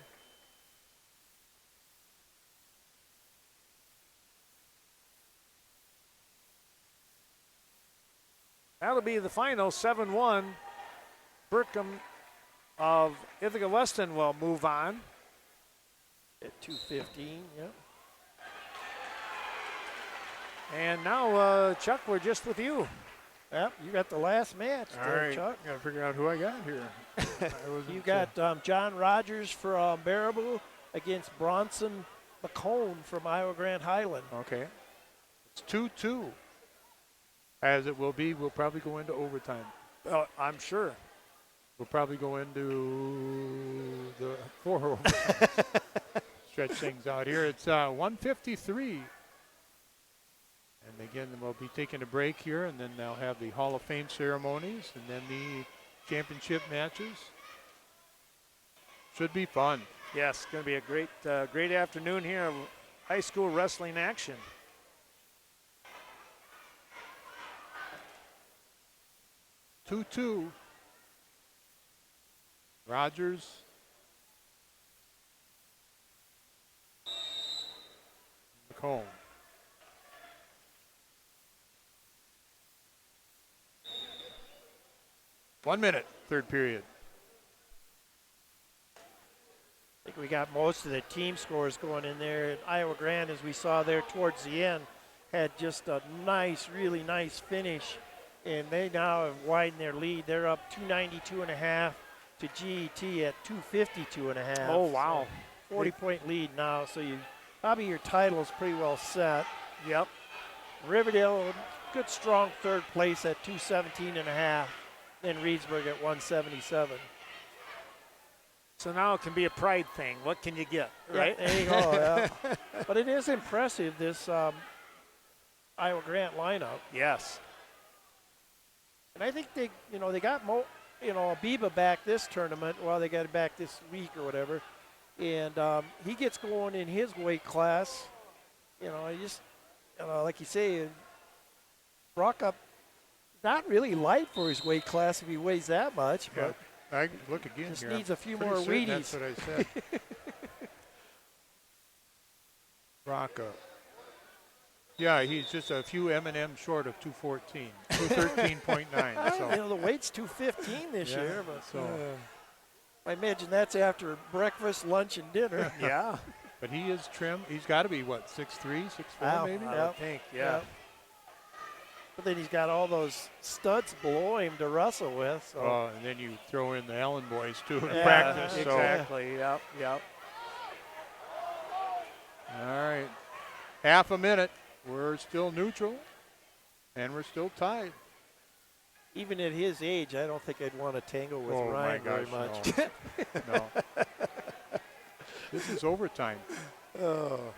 That'll be the final 7-1. Burkham of Ithaca Weston will move on. At 2:15, yep. And now, Chuck, we're just with you. Yep, you got the last match All there, right, Chuck. got to figure out who I got here. You got John Rogers from Baraboo against Bronson McCone from Iowa Grand Highland. Okay. It's 2-2. As it will be, we'll probably go into overtime. I'm sure. We'll probably go into the 4 overtime. Stretch things out here. It's 1:53. And again, we'll be taking a break here, and then they'll have the Hall of Fame ceremonies, and then the championship matches. Should be fun. Yes, it's going to be a great afternoon here of high school wrestling action. Two. Rogers. McComb. One minute, third period. I think we got most of the team scores going in there. And Iowa Grand, as we saw there towards the end, had just a nice, really nice finish. And they now have widened their lead. They're up 292.5 to GET at 252.5. Oh, wow. So 40-point lead now. So probably your title is pretty well set. Yep. Riverdale, good strong third place at 217.5. Then Reedsburg at 177. So now it can be a pride thing. What can you get, right? Yeah, there you go. Yeah. But it is impressive, this Iowa Grant lineup. Yes. And I think they got Abiba back this tournament. Well, they got it back this week or whatever. And he gets going in his weight class. Like you say, Brock up not really light for his weight class if he weighs that much. Yeah. But I look again just here. needs I'm a few pretty more certain Wheaties. That's what I said. Rocca. Yeah, he's just a few M&M short of 214, 213.9. So The weight's 215 this Yeah, year, but so- I imagine that's after breakfast, lunch, and dinner. Yeah. but he is trim. He's got to be what, 6'3", 6'4", Wow. maybe. I Yep. would think, yeah. But then he's got all those studs below him to wrestle with. So. Oh, and then you throw in the Allen boys too in Yeah, practice. So. Exactly. Yep. All right, half a minute. We're still neutral, and we're still tied. Even at his age, I don't think I'd want to tangle with Oh Ryan my very gosh, much. no. This is overtime. Oh.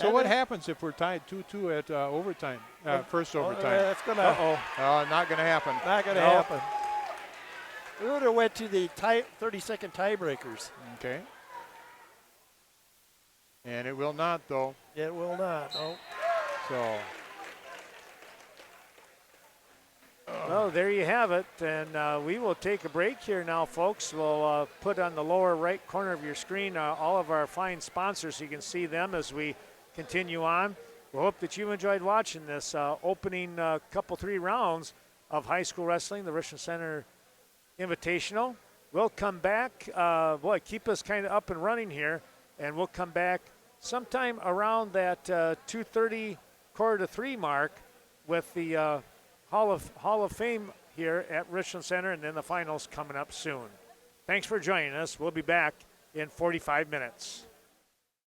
So what happens if we're tied 2-2 at overtime? First overtime. That's gonna. Not going to happen. Not gonna happen. We would have went to the 30-second tiebreakers. Okay. And it will not, though. It will not. No. So. Well, there you have it. And we will take a break here now, folks. We'll put on the lower right corner of your screen all of our fine sponsors so you can see them as we continue on. We hope that you enjoyed watching this opening couple 3 rounds of high school wrestling, the Richland Center Invitational. We'll come back. Keep us kind of up and running here, and we'll come back sometime around that 2:30 1/4 mark with the Hall of Fame here at Richland Center, and then the finals coming up soon. Thanks for joining us. We'll be back in 45 minutes.